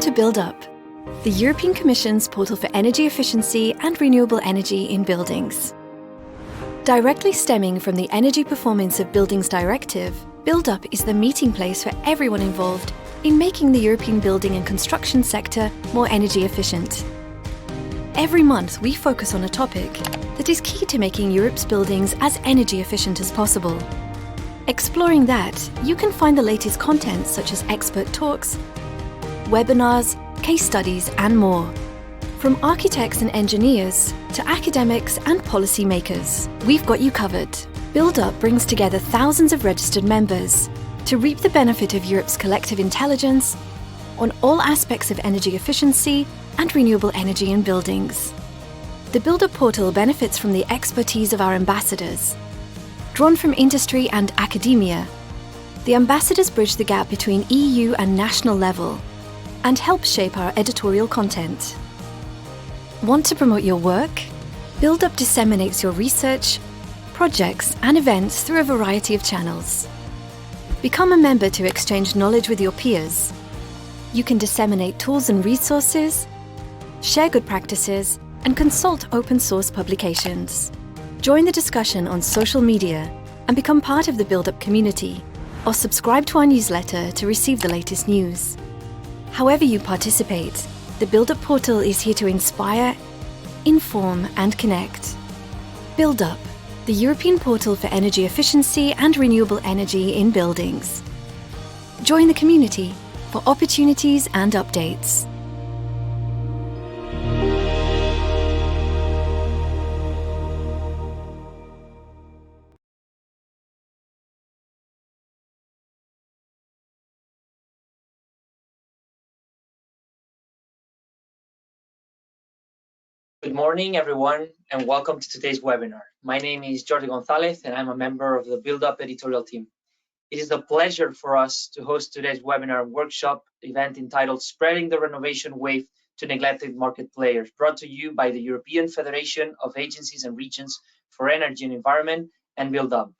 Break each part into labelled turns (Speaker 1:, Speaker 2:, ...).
Speaker 1: to Build Up, the European Commission's portal for energy efficiency and renewable energy in buildings. Directly stemming from the Energy Performance of Buildings Directive, Build Up is the meeting place for everyone involved in making the European building and construction sector more energy efficient. Every month we focus on a topic that is key to making Europe's buildings as energy efficient as possible. Exploring that, you can find the latest content such as expert talks, webinars, case studies and more. From architects and engineers to academics and policy makers, we've got you covered. Build Up brings together thousands of registered members to reap the benefit of Europe's collective intelligence on all aspects of energy efficiency and renewable energy in buildings. The Build Up portal benefits from the expertise of our ambassadors. Drawn from industry and academia, the ambassadors bridge the gap between EU and national level and help shape our editorial content. Want to promote your work? Build Up disseminates your research, projects and events through a variety of channels. Become a member to exchange knowledge with your peers. You can disseminate tools and resources, share good practices, and consult open source publications. Join the discussion on social media and become part of the Build Up community, or subscribe to our newsletter to receive the latest news. However you participate, the Build Up portal is here to inspire, inform and connect. Build Up, the European portal for energy efficiency and renewable energy in buildings. Join the community for opportunities and updates.
Speaker 2: Good morning, everyone, and welcome to today's webinar. My name is Jordi Gonzalez, and I'm a member of the Build Up editorial team. It is a pleasure for us to host today's webinar workshop event entitled Spreading the Renovation Wave to Neglected Market Players, brought to you by the European Federation of Agencies and Regions for Energy and Environment and Build Up.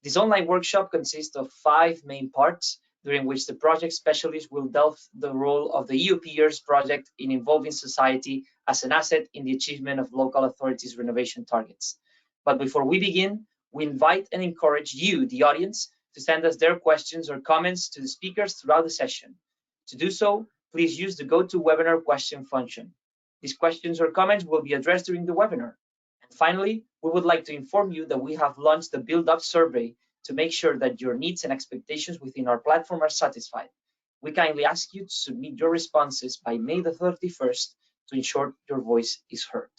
Speaker 2: This online workshop consists of 5 main parts, during which the project specialist will delve the role of the EU peers project in involving society as an asset in the achievement of local authorities' renovation targets. But before we begin, we invite and encourage you, the audience, to send us their questions or comments to the speakers throughout the session. To do so, please use the GoToWebinar question function. These questions or comments will be addressed during the webinar. And finally, we would like to inform you that we have launched the Build Up survey to make sure that your needs and expectations within our platform are satisfied. We kindly ask you to submit your responses by May the 31st to ensure your voice is heard.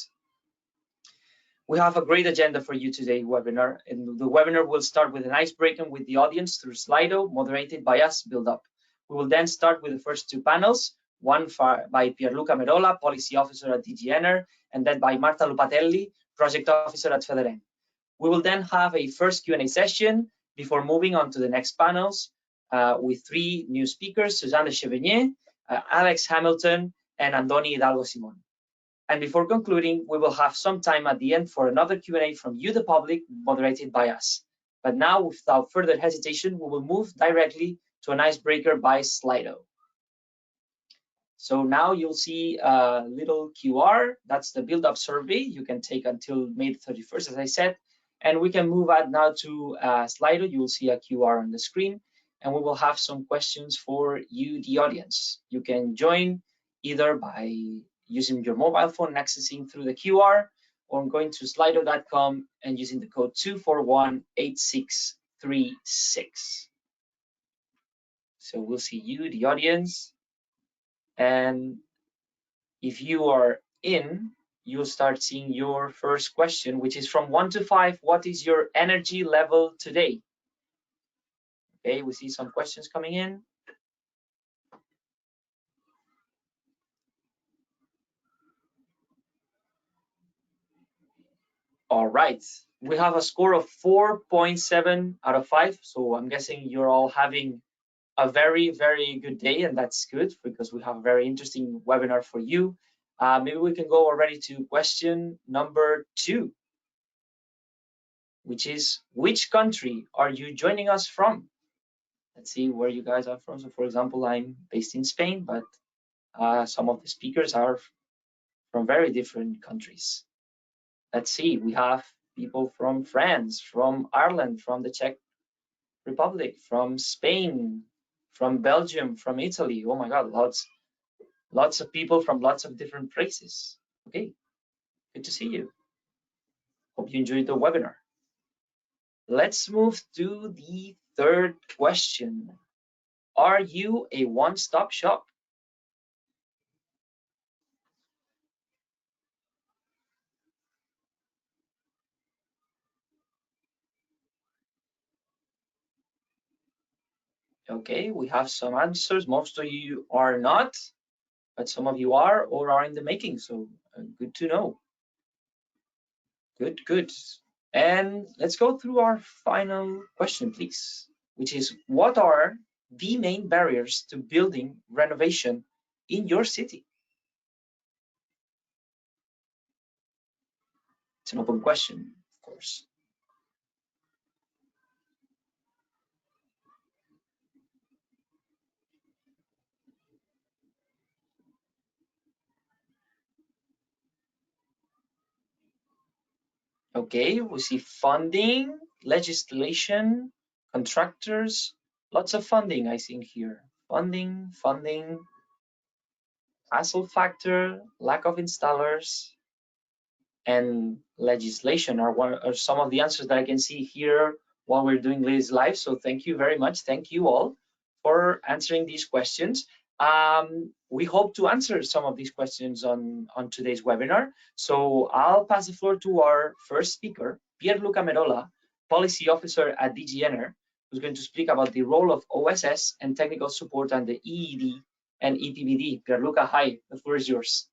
Speaker 2: We have a great agenda for you today webinar, and the webinar will start with an icebreaker with the audience through Slido, moderated by us, Build Up. We will then start with the first 2 panels, one by Pierluca Merola, Policy Officer at DG Ener, and then by Marta Lupatelli, Project Officer at FEDARENE. We will then have a first Q&A session before moving on to the next panels with 3 new speakers, Suzanne de Chevenier, Alex Hamilton, and Andoni Hidalgo Simon. And before concluding, we will have some time at the end for another Q&A from you, the public, moderated by us. But now, without further hesitation, we will move directly to an icebreaker by Slido. So now you'll see a little QR. That's the Build Up survey. You can take until May 31st, as I said. And we can move on now to Slido. You will see a QR on the screen, and we will have some questions for you, the audience. You can join either by using your mobile phone and accessing through the QR, or going to slido.com and using the code 2418636. So we'll see you, the audience. And if you are in, you'll start seeing your first question, which is from 1 to 5. What is your energy level today? Okay, we see some questions coming in. All right, we have a score of 4.7 out of 5. So I'm guessing you're all having a very, very good day, and that's good because we have a very interesting webinar for you. Maybe we can go already to question number 2, which is, which country are you joining us from? Let's see where you guys are from. So for example, I'm based in Spain, but Some of the speakers are from very different countries. Let's see, we have people from France, from Ireland, from the Czech Republic, from Spain, from Belgium, from Italy. Oh my God, lots of people from lots of different places. Okay, good to see you. Hope you enjoyed the webinar. Let's move to the third question. Are you a one-stop shop? Okay, we have some answers. Most of you are not, but some of you are or are in the making, so good to know. Good, good. And let's go through our final question, please, which is, what are the main barriers to building renovation in your city? It's an open question, of course. Okay, we see funding, legislation, contractors, lots of funding I think here. Funding, hassle factor, lack of installers, and legislation are some of the answers that I can see here while we're doing this live. So thank you very much. Thank you all for answering these questions. We hope to answer some of these questions on today's webinar. So I'll pass the floor to our first speaker, Pierluca Merola, Policy Officer at DG Ener, who's going to speak about the role of OSS and technical support on the EED and EPBD. Pierluca, hi, the floor is yours.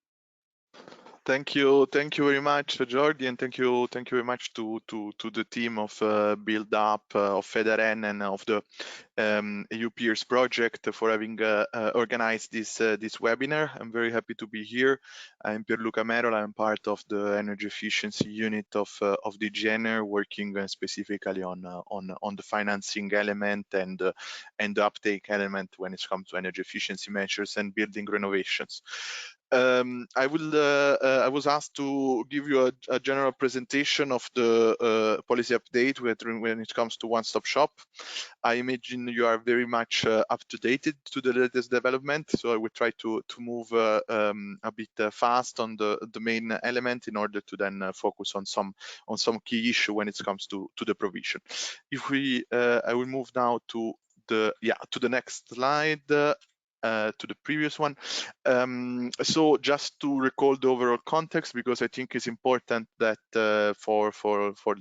Speaker 3: Thank you very much, Jordi, and thank you very much to the team of Build Up, of FEDARENE, and of the EU Peers project for having organized this webinar. I'm very happy to be here. I'm Pierluca Merola. I'm part of the energy efficiency unit of DG Ener, working specifically on the financing element and the uptake element when it comes to energy efficiency measures and building renovations. I was asked to give you a general presentation of the policy update when it comes to one-stop shop. I imagine you are very much up to date to the latest development, so I will try to move a bit fast on the main element in order to then focus on some key issue when it comes to the provision. If we, I will move now to the next slide. To the previous one. So just to recall the overall context, because I think it's important that for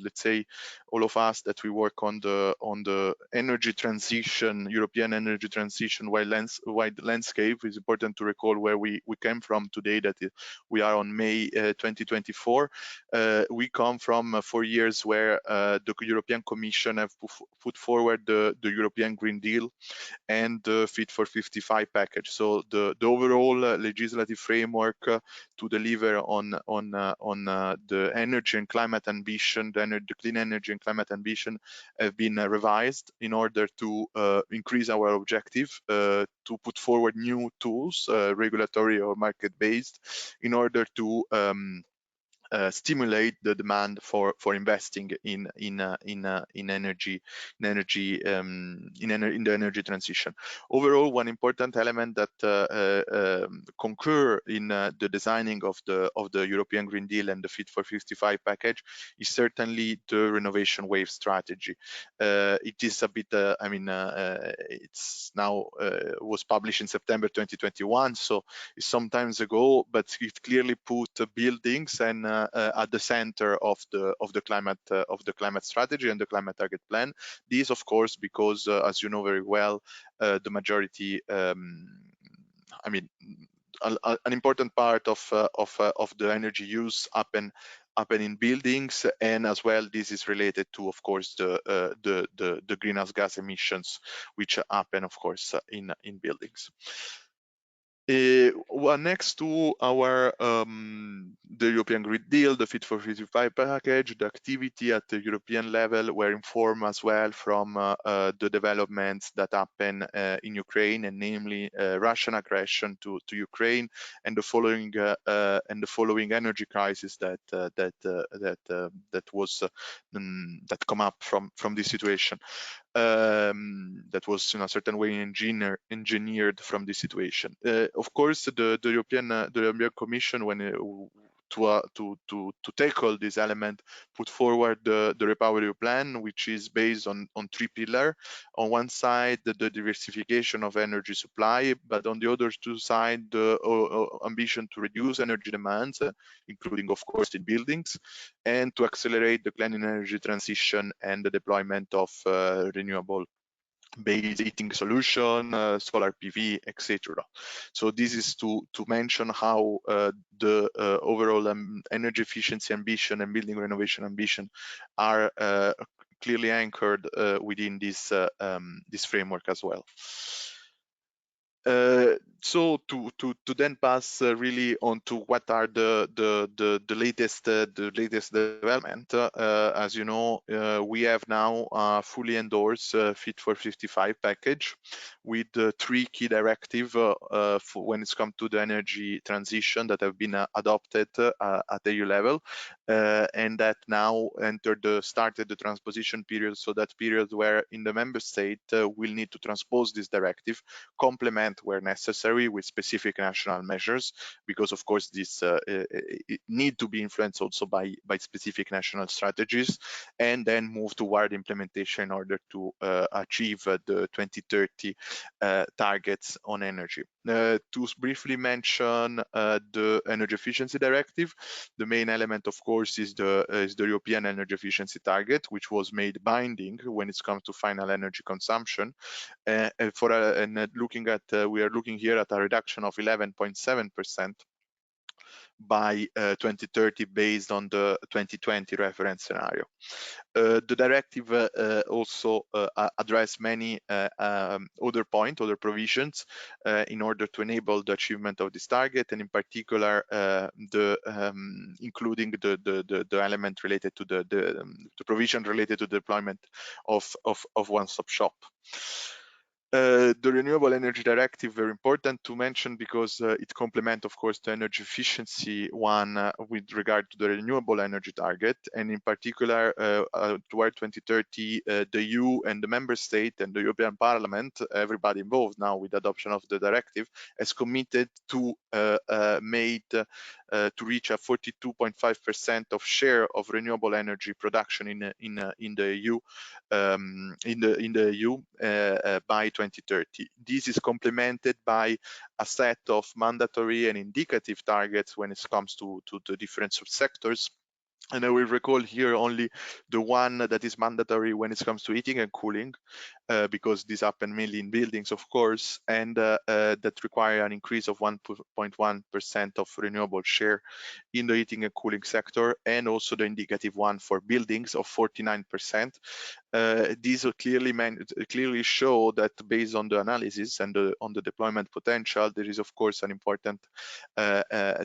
Speaker 3: let's say all of us that we work on the energy transition, European energy transition wide landscape, it's important to recall where we came from today, that we are on May 2024. We come from 4 years where the European Commission have put forward the European Green Deal and the Fit for 55 package. So the overall legislative framework to deliver on the energy and climate ambition, the clean energy and climate ambition, have been revised in order to increase our objective, to put forward new tools, regulatory or market-based, in order to stimulate the demand for investing in the energy transition. Overall, one important element that concur in the designing of the European Green Deal and the Fit for 55 package is certainly the renovation wave strategy. It is a bit, it's now was published in September 2021, so it's some times ago, but it clearly put buildings and at the center of the climate strategy and the climate target plan. This, of course, because as you know very well, the majority, an important part of the energy use happen in buildings, and as well this is related to, of course, the greenhouse gas emissions which happen, of course, in buildings. Well, next to our the European Green Deal, the Fit for 55 package, the activity at the European level were informed as well from the developments that happen in Ukraine, and namely Russian aggression to Ukraine and the following energy crisis that come up from this situation. That was in a certain way engineered from this situation. Of course, the European Commission, when to tackle this element, put forward the REPowerEU plan, which is based on three pillars. On one side, the diversification of energy supply, but on the other two sides, the ambition to reduce energy demands, including, of course, in buildings, and to accelerate the clean energy transition and the deployment of renewable based heating solution, solar PV, etc. So this is to mention how the overall energy efficiency ambition and building renovation ambition are clearly anchored within this framework as well. So to then pass really on to what are the latest development. As you know, we have now fully endorsed Fit for 55 package with three key directives when it's come to the energy transition that have been adopted at EU level, and that now started the transposition period. So that period where in the member state will need to transpose this directive, complement where necessary with specific national measures, because of course this need to be influenced also by specific national strategies, and then move toward implementation in order to achieve the 2030 targets on energy. To briefly mention the Energy Efficiency Directive, the main element, of course, is the European energy efficiency target, which was made binding when it comes to final energy consumption. We are looking here at a reduction of 11.7% by 2030 based on the 2020 reference scenario. The directive also address many other provisions in order to enable the achievement of this target, and in particular including the element related to the provision related to the deployment of one-stop shop. The Renewable Energy Directive, very important to mention because it complements, of course, the energy efficiency one with regard to the renewable energy target, and in particular toward 2030, the EU and the member state and the European Parliament, everybody involved now with the adoption of the directive, has committed to to reach a 42.5% of share of renewable energy production in the EU by 2030. This is complemented by a set of mandatory and indicative targets when it comes to the different subsectors. And I will recall here only the one that is mandatory when it comes to heating and cooling, because these happen mainly in buildings, of course, and that require an increase of 1.1% of renewable share in the heating and cooling sector, and also the indicative one for buildings of 49%. These clearly show that based on the analysis and on the deployment potential, there is of course an important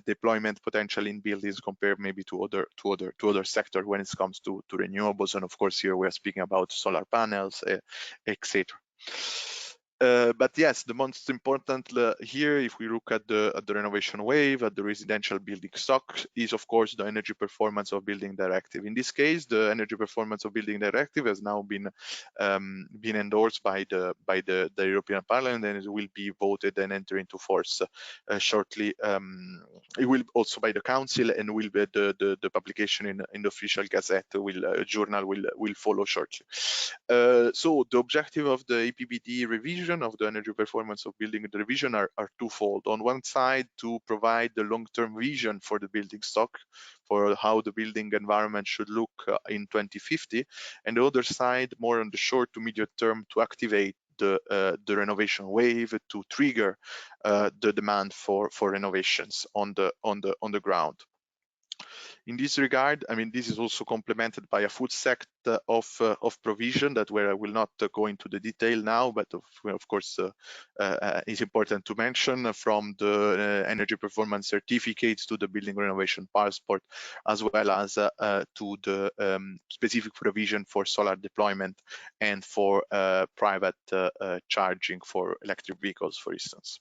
Speaker 3: deployment potential in buildings compared maybe to other sectors when it comes to renewables. And of course here we are speaking about solar panels, etc. But yes, the most important here, if we look at the renovation wave, at the residential building stock, is of course the energy performance of building directive. In this case, the energy performance of building directive has now been endorsed by the European Parliament, and it will be voted and enter into force shortly. It will also by the Council, and will be the publication in the official Gazette journal will follow shortly. So the objective of the EPBD revision of the energy performance of building revision are twofold. On one side, to provide the long-term vision for the building stock, for how the building environment should look in 2050, and the other side, more on the short to medium term, to activate the renovation wave, to trigger the demand for renovations on the ground. In this regard, I mean, this is also complemented by a full set of provision that where I will not go into the detail now, but of course it's important to mention, from the energy performance certificates to the building renovation passport, as well as to the specific provision for solar deployment and for private charging for electric vehicles, for instance.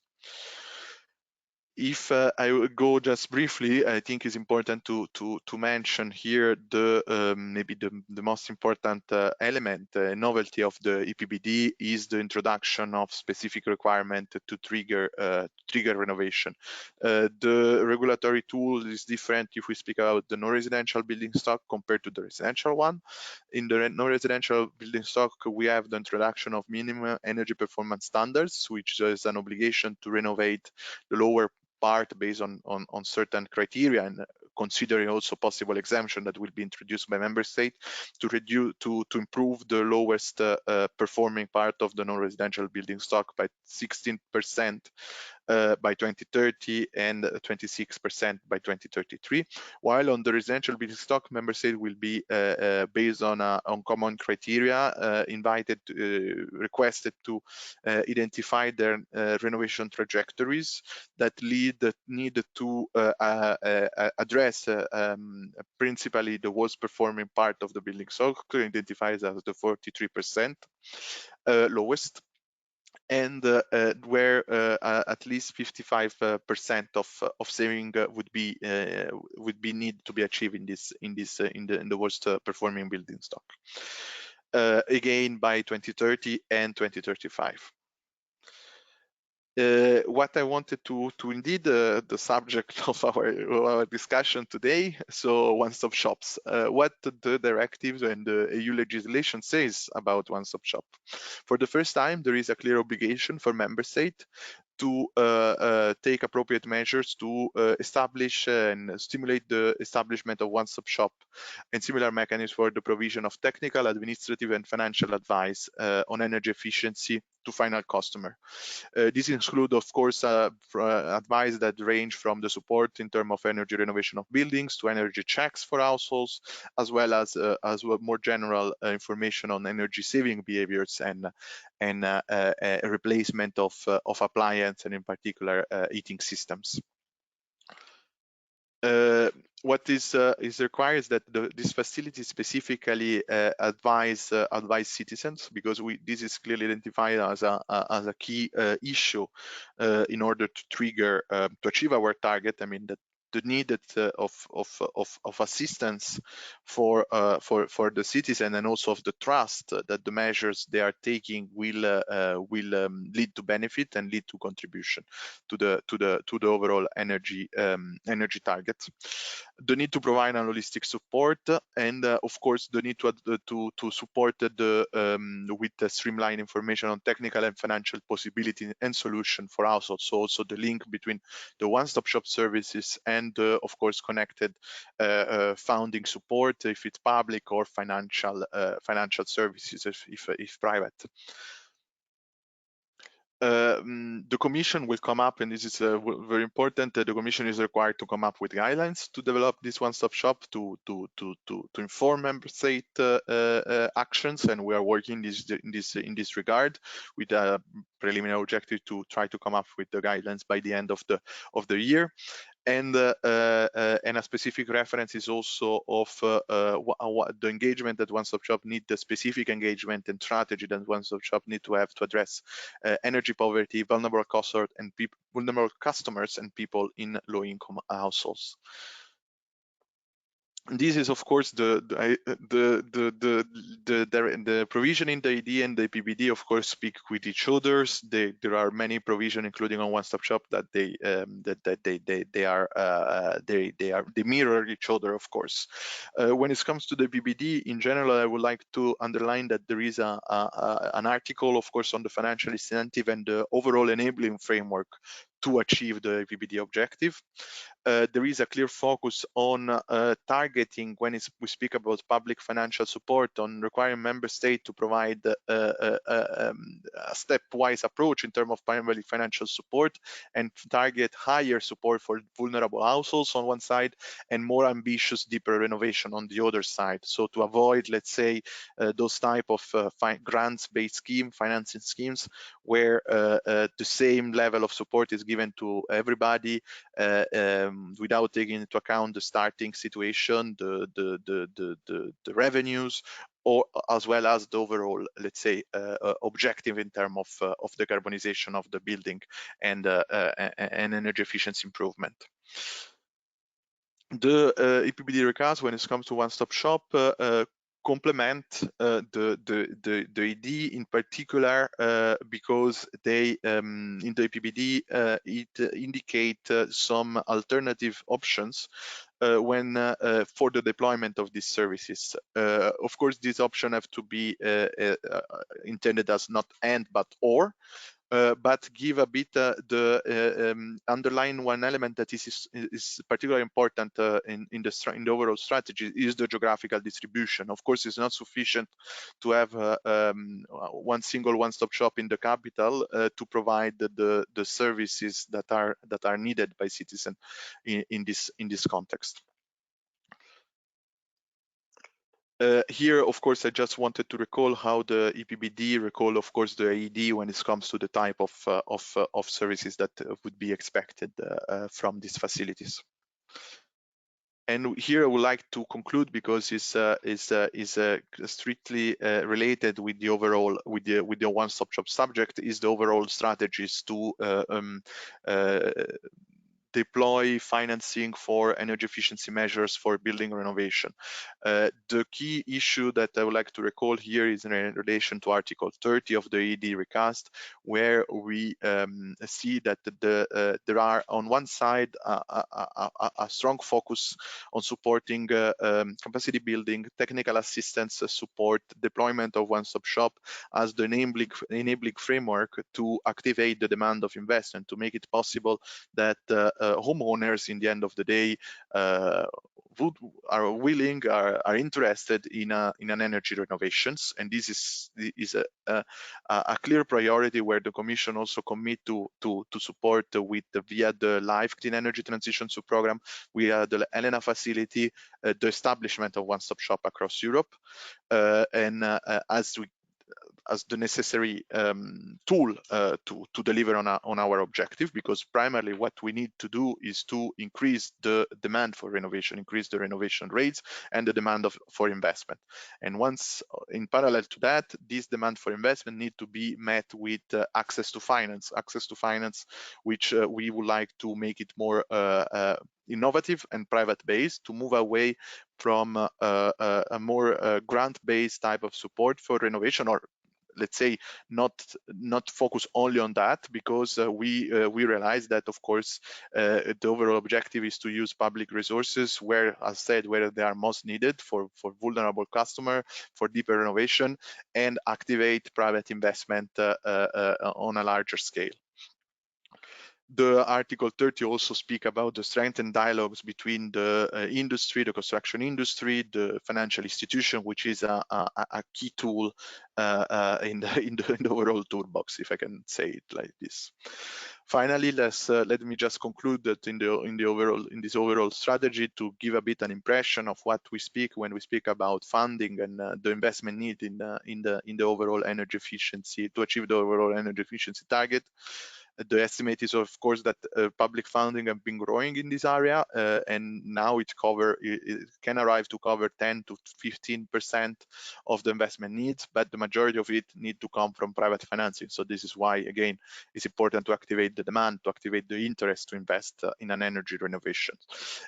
Speaker 3: If I will go just briefly, I think it's important to mention here the maybe the most important element, novelty of the EPBD is the introduction of specific requirement to trigger renovation. The regulatory tool is different if we speak about the non-residential building stock compared to the residential one. In the non-residential building stock, we have the introduction of minimum energy performance standards, which is an obligation to renovate the lower part based on certain criteria, and considering also possible exemption that will be introduced by member state to reduce to improve the lowest performing part of the non-residential building stock by 16% by 2030 and 26% by 2033, while on the residential building stock, member state will be based on common criteria, requested to identify their renovation trajectories that need to address principally the worst performing part of the building stock, identified as the 43% lowest, and where at least 55% of saving would be need to be achieved in the worst performing building stock, again by 2030 and 2035. What I wanted to indeed the subject of our discussion today, so one-stop shops, what the directives and the EU legislation says about one-stop shop. For the first time, there is a clear obligation for member state to take appropriate measures to establish and stimulate the establishment of one-stop shop and similar mechanisms for the provision of technical, administrative, and financial advice on energy efficiency to final customer. This includes, of course, advice that range from the support in terms of energy renovation of buildings to energy checks for households, as well as more general information on energy saving behaviors and replacement of appliance, and in particular heating systems. What is required is that this facility specifically advise citizens, because this is clearly identified as a key issue in order to trigger to achieve our target. I mean that the need of assistance for the citizen, and also of the trust that the measures they are taking will lead to benefit and lead to contribution to the overall energy targets. The need to provide a holistic support, and of course the need to support with the streamlined information on technical and financial possibility and solution for households. So also the link between the one-stop shop services and of course connected funding support, if it's public, or financial services if private. The Commission will come up, and this is very important. The Commission is required to come up with guidelines to develop this one-stop shop to inform member state actions, and we are working in this regard with a preliminary objective to try to come up with the guidelines by the end of the year. And a specific reference is also of the engagement that one-stop shop need, the specific engagement and strategy that one-stop shop need to have to address energy poverty, vulnerable customers, and people in low-income households. This is, of course, the provision in the ED and the PBD, of course, speak with each other. There are many provisions, including on one-stop shop, that they mirror each other, of course. When it comes to the PBD in general, I would like to underline that there is an article, of course, on the financial incentive and the overall enabling framework to achieve the PBD objective. there is a clear focus on targeting, when we speak about public financial support, on requiring member state to provide a stepwise approach in terms of primarily financial support, and target higher support for vulnerable households on one side, and more ambitious, deeper renovation on the other side. So to avoid, let's say, those type of grants-based financing schemes, where the same level of support is given to everybody without taking into account the starting situation, the revenues, or as well as the overall, let's say, objective in terms of decarbonization of the building and energy efficiency improvement. The EPBD recast, when it comes to one-stop shop, complement the idea in particular because they in the EPBD it indicate some alternative options when for the deployment of these services. Of course, these options have to be intended as not and but or. But give a bit underline one element that is particularly important in the overall strategy is the geographical distribution. Of course, it's not sufficient to have one single one-stop shop in the capital to provide the services that are needed by citizens in this context. Here, of course, I just wanted to recall how the EPBD recall, of course, the AED when it comes to the type of services that would be expected from these facilities. And here I would like to conclude, because it's strictly related with the overall with the one-stop shop subject, is the overall strategies to deploy financing for energy efficiency measures for building renovation. The key issue that I would like to recall here is in relation to Article 30 of the ED recast, where we see that there are on one side a strong focus on supporting capacity building, technical assistance support, deployment of one-stop shop as the enabling framework to activate the demand of investment, to make it possible that homeowners in the end of the day are interested in an energy renovations, and this is a clear priority where the Commission also commit to support with via the Live Clean Energy Transition Program, via the Elena facility, the establishment of one-stop shop across Europe, and as the necessary tool to deliver on our objective, because primarily what we need to do is to increase the demand for renovation, increase the renovation rates and the demand for investment. And once in parallel to that, this demand for investment need to be met with access to finance, which we would like to make it more innovative and private based, to move away from a more grant-based type of support for renovation, or let's say not focus only on that, because we realize that, of course, the overall objective is to use public resources where, as said, where they are most needed for vulnerable customer, for deeper renovation, and activate private investment on a larger scale. The Article 30 also speak about the strengthened dialogues between the industry, the construction industry, the financial institution, which is a key tool in the overall toolbox, if I can say it like this. Finally, let me just conclude that in this overall strategy, to give a bit an impression of what we speak when we speak about funding and the investment need in the overall energy efficiency, to achieve the overall energy efficiency target. The estimate is, of course, that public funding have been growing in this area, and now it can arrive to cover 10 to 15% of the investment needs, but the majority of it need to come from private financing. So this is why, again, it's important to activate the demand, to activate the interest to invest in an energy renovation.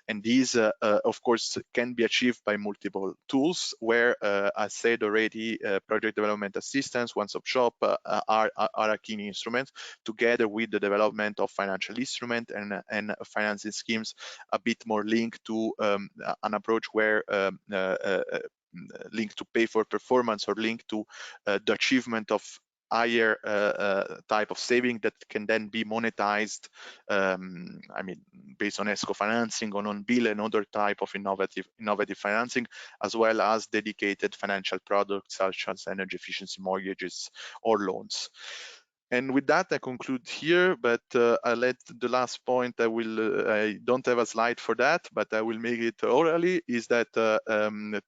Speaker 3: And these, of course, can be achieved by multiple tools, where, as said already, project development assistance, one-stop shop are a key instrument, together with the development of financial instrument and financing schemes, a bit more linked to an approach where linked to pay for performance, or linked to the achievement of higher type of saving that can then be monetized, based on ESCO financing, on bill and other type of innovative financing, as well as dedicated financial products such as energy efficiency mortgages or loans. And with that, I conclude here, but I'll let the last point, I don't have a slide for that, but I will make it orally, is that to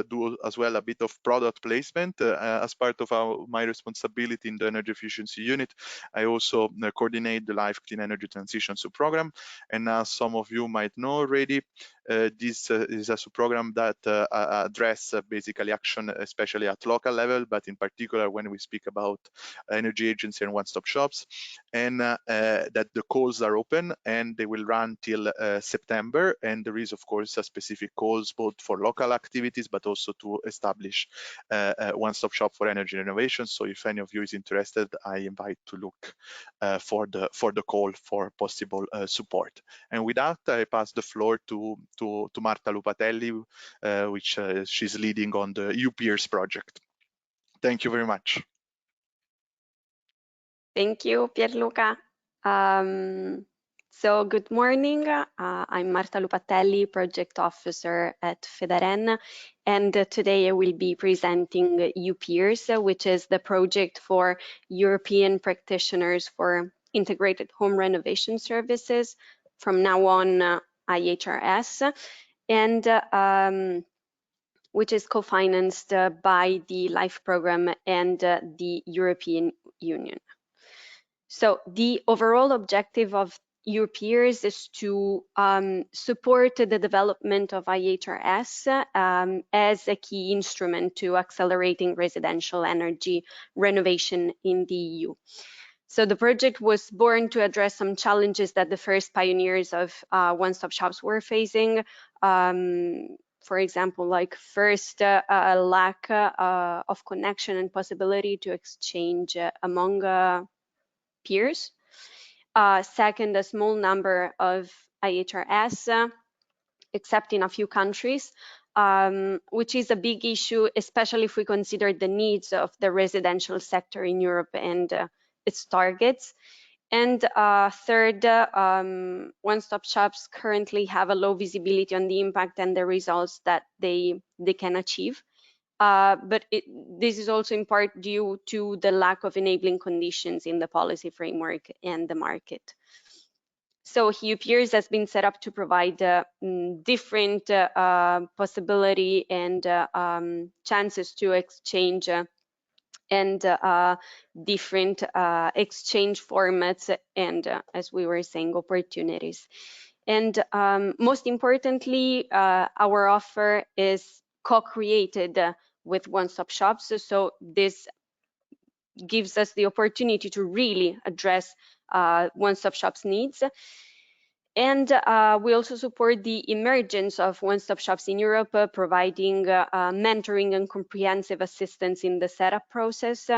Speaker 3: do as well a bit of product placement as part of my responsibility in the energy efficiency unit. I also coordinate the Life Clean Energy Transition program. And as some of you might know already, this is a program that address basically action, especially at local level, but in particular when we speak about energy agency and one-stop shops, and that the calls are open and they will run till September. And there is, of course, a specific calls both for local activities, but also to establish a one-stop shop for energy renovation. So if any of you is interested, I invite to look for the call for possible support. And with that, I pass the floor to Marta Lupatelli, which she's leading on the UPeers project. Thank you very much.
Speaker 4: Thank you, Pierluca. So good morning. I'm Marta Lupatelli, Project Officer at FEDARENE, and today I will be presenting UPeers, which is the project for European practitioners for integrated home renovation services, from now on IHRS, and which is co-financed by the LIFE program and the European Union. So the overall objective of UPeers is to support the development of IHRS as a key instrument to accelerating residential energy renovation in the EU. So the project was born to address some challenges that the first pioneers of one-stop shops were facing. For example, like first, a lack of connection and possibility to exchange among peers. Second, a small number of IHRS, except in a few countries, which is a big issue, especially if we consider the needs of the residential sector in Europe and its targets. And third, one-stop shops currently have a low visibility on the impact and the results that they can achieve. But this is also in part due to the lack of enabling conditions in the policy framework and the market. So UPeers has been set up to provide different possibility and chances to exchange and different exchange formats and, as we were saying, opportunities. And most importantly, our offer is co-created with one-stop shops. So this gives us the opportunity to really address one-stop shops needs. And we also support the emergence of one-stop shops in Europe, providing mentoring and comprehensive assistance in the setup process.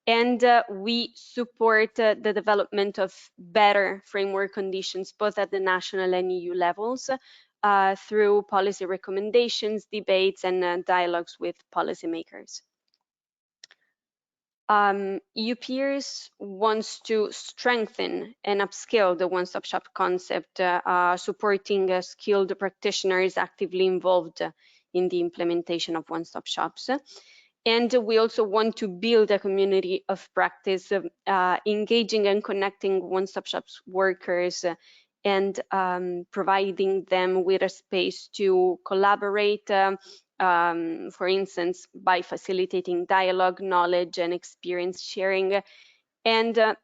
Speaker 4: And we support the development of better framework conditions, both at the national and EU levels, through policy recommendations, debates, and dialogues with policymakers. UPeers wants to strengthen and upskill the one-stop shop concept, supporting skilled practitioners actively involved in the implementation of one-stop shops. And we also want to build a community of practice, engaging and connecting one-stop shops workers and providing them with a space to collaborate, for instance, by facilitating dialogue, knowledge, and experience sharing, and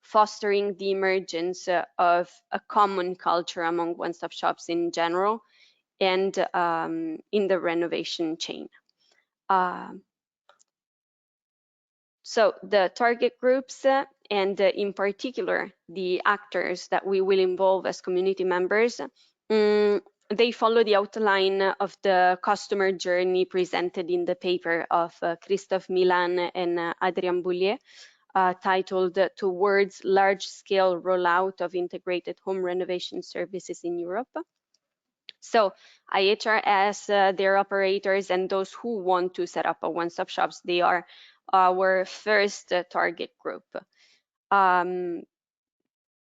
Speaker 4: fostering the emergence of a common culture among one-stop shops in general and in the renovation chain. So the target groups and in particular the actors that we will involve as community members, they follow the outline of the customer journey presented in the paper of Christophe Milan and Adrien Boulier, titled Towards Large-Scale Rollout of Integrated Home Renovation Services in Europe. So IHRS, their operators, and those who want to set up a one-stop shops, they are our first target group.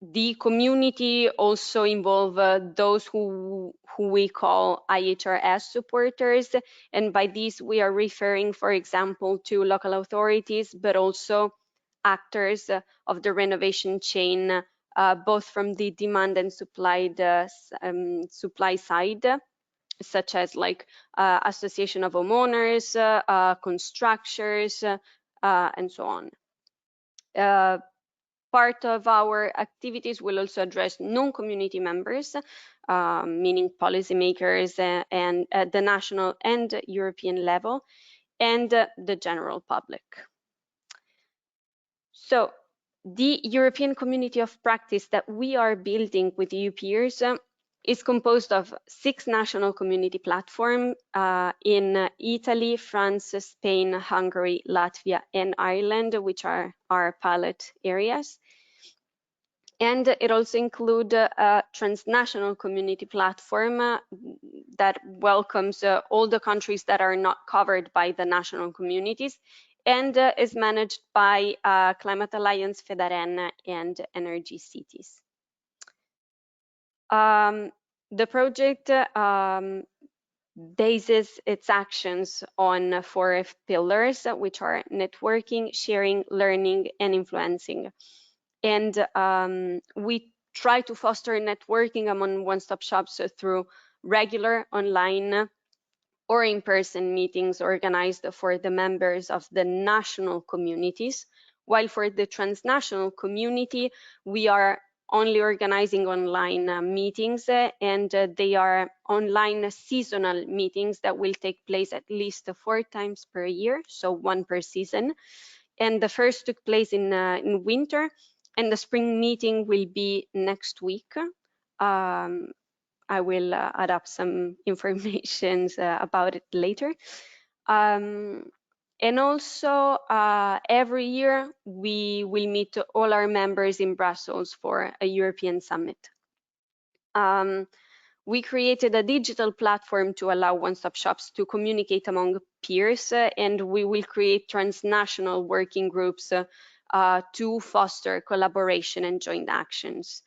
Speaker 4: The community also involve those who we call IHRS supporters, and by these we are referring, for example, to local authorities, but also actors of the renovation chain, both from the demand and supply side, such as like association of homeowners, constructors, and so on. Part of our activities will also address non-community members, meaning policymakers and at the national and European level, and the general public. So the European community of practice that we are building with EU peers is composed of 6 national community platforms in Italy, France, Spain, Hungary, Latvia, and Ireland, which are our pilot areas. And it also includes a transnational community platform that welcomes all the countries that are not covered by the national communities, and is managed by Climate Alliance, FEDARENE, and Energy Cities. The project bases its actions on 4 pillars, which are networking, sharing, learning, and influencing. And we try to foster networking among one-stop shops through regular online or in-person meetings organized for the members of the national communities, while for the transnational community, we are only organizing online meetings, and they are online seasonal meetings that will take place at least 4 times per year, so 1 per season. And the first took place in winter, and the spring meeting will be next week. I will add up some information about it later. And also, every year, we will meet all our members in Brussels for a European summit. We created a digital platform to allow one-stop shops to communicate among peers, and we will create transnational working groups to foster collaboration and joint actions.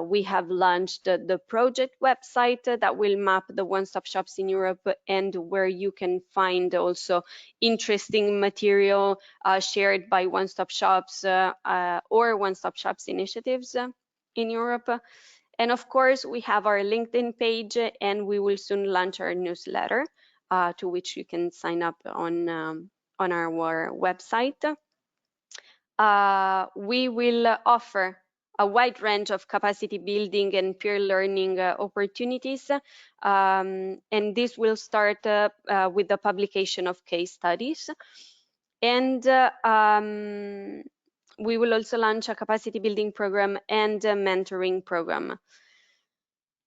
Speaker 4: We have launched the project website that will map the one-stop shops in Europe, and where you can find also interesting material shared by one-stop shops or one-stop shops initiatives in Europe. And of course, we have our LinkedIn page, and we will soon launch our newsletter, to which you can sign up on our website. We will offer a wide range of capacity building and peer learning opportunities, and this will start with the publication of case studies. And we will also launch a capacity building program and a mentoring program.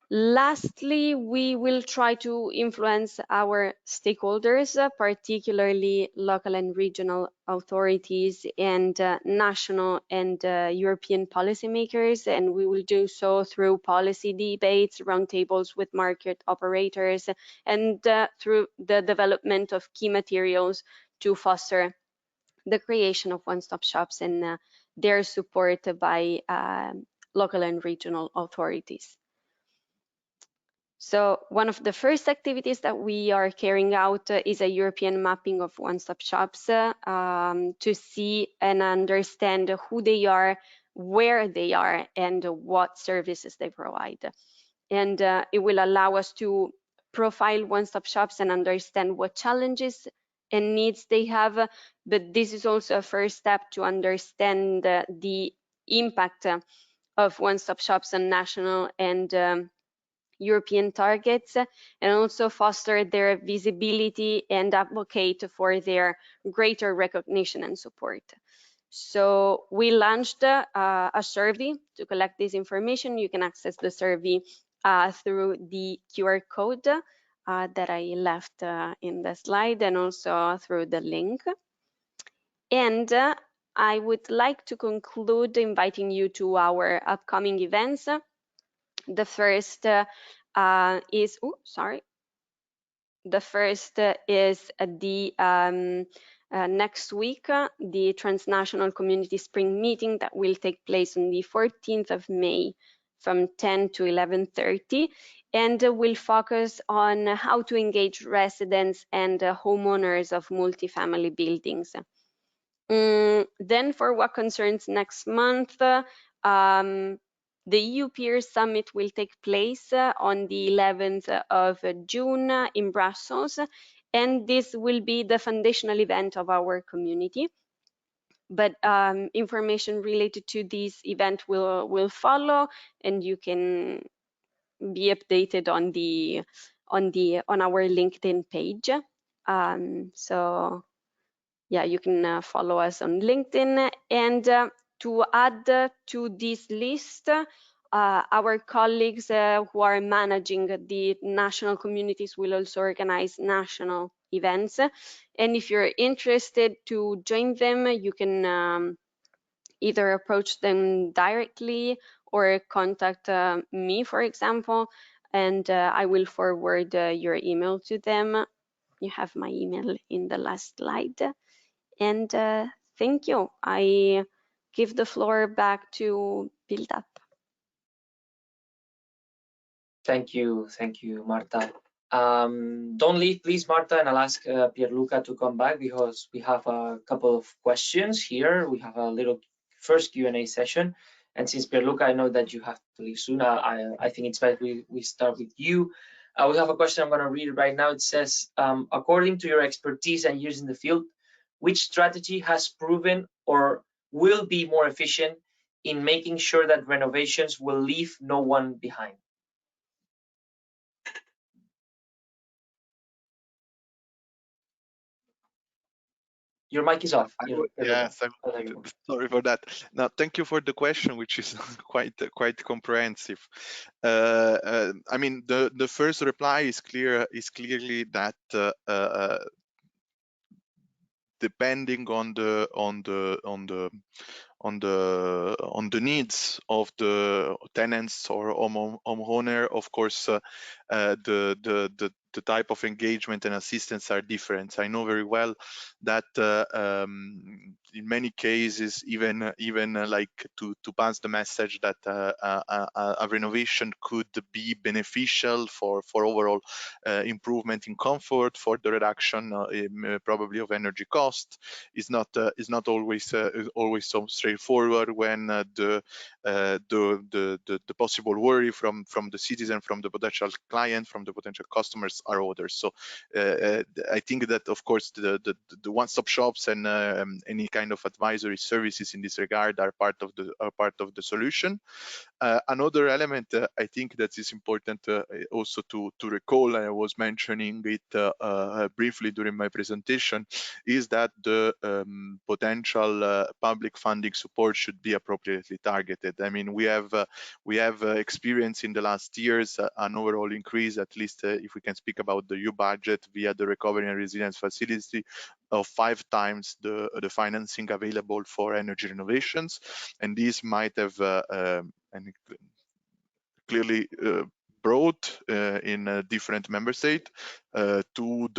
Speaker 4: Lastly, we will try to influence our stakeholders, particularly local and regional authorities and national and European policymakers, and we will do so through policy debates, roundtables with market operators, and through the development of key materials to foster the creation of one-stop shops and their support by local and regional authorities. So one of the first activities that we are carrying out is a European mapping of one-stop shops to see and understand who they are, where they are, and what services they provide. And it will allow us to profile one-stop shops and understand what challenges and needs they have. But this is also a first step to understand the impact of one-stop shops on national and European targets, and also foster their visibility and advocate for their greater recognition and support. So we launched a survey to collect this information. You can access the survey through the QR code that I left in the slide, and also through the link. And I would like to conclude inviting you to our upcoming events. The first is the next week, the Transnational Community Spring Meeting that will take place on the 14th of May from 10 to 11:30, and will focus on how to engage residents and homeowners of multifamily buildings. Then for what concerns next month, the EU Peers Summit will take place on the 11th of June in Brussels, and this will be the foundational event of our community. But information related to this event will follow, and you can be updated on our LinkedIn page. So yeah, you can follow us on LinkedIn. And to add to this list, our colleagues who are managing the national communities will also organize national events. And if you're interested to join them, you can either approach them directly or contact me, for example, and I will forward your email to them. You have my email in the last slide. And thank you. I give the floor back to Build Up.
Speaker 2: Thank you, Marta. Don't leave, please, Marta, and I'll ask Pierluca to come back because we have a couple of questions here. We have a little first Q&A session. And since Pierluca, I know that you have to leave soon, I think it's better we start with you. We have a question, I'm going to read it right now. It says, according to your expertise and years in the field, which strategy has proven or will be more efficient in making sure that renovations will leave no one behind? Your mic is off.
Speaker 3: Yes, sorry for that. Now, thank you for the question, which is quite comprehensive. I mean, the first reply is clearly that depending on the needs of the tenants or homeowner, of course, the type of engagement and assistance are different. I know very well that in many cases, even like to pass the message that a renovation could be beneficial for overall improvement in comfort, for the reduction probably of energy cost, is not always so straightforward when the possible worry from the citizen, from the potential client, from the potential customers are others. So I think that, of course, the one-stop shops and any kind of advisory services in this regard are part of the solution. Another element I think that is important also to recall, and I was mentioning it briefly during my presentation, is that the potential public funding support should be appropriately targeted. I mean, we have experienced in the last years an overall increase, at least if we can speak about the EU budget via the Recovery and Resilience Facility, of 5 times the financing available for energy renovations, and this might have and clearly brought in a different member state to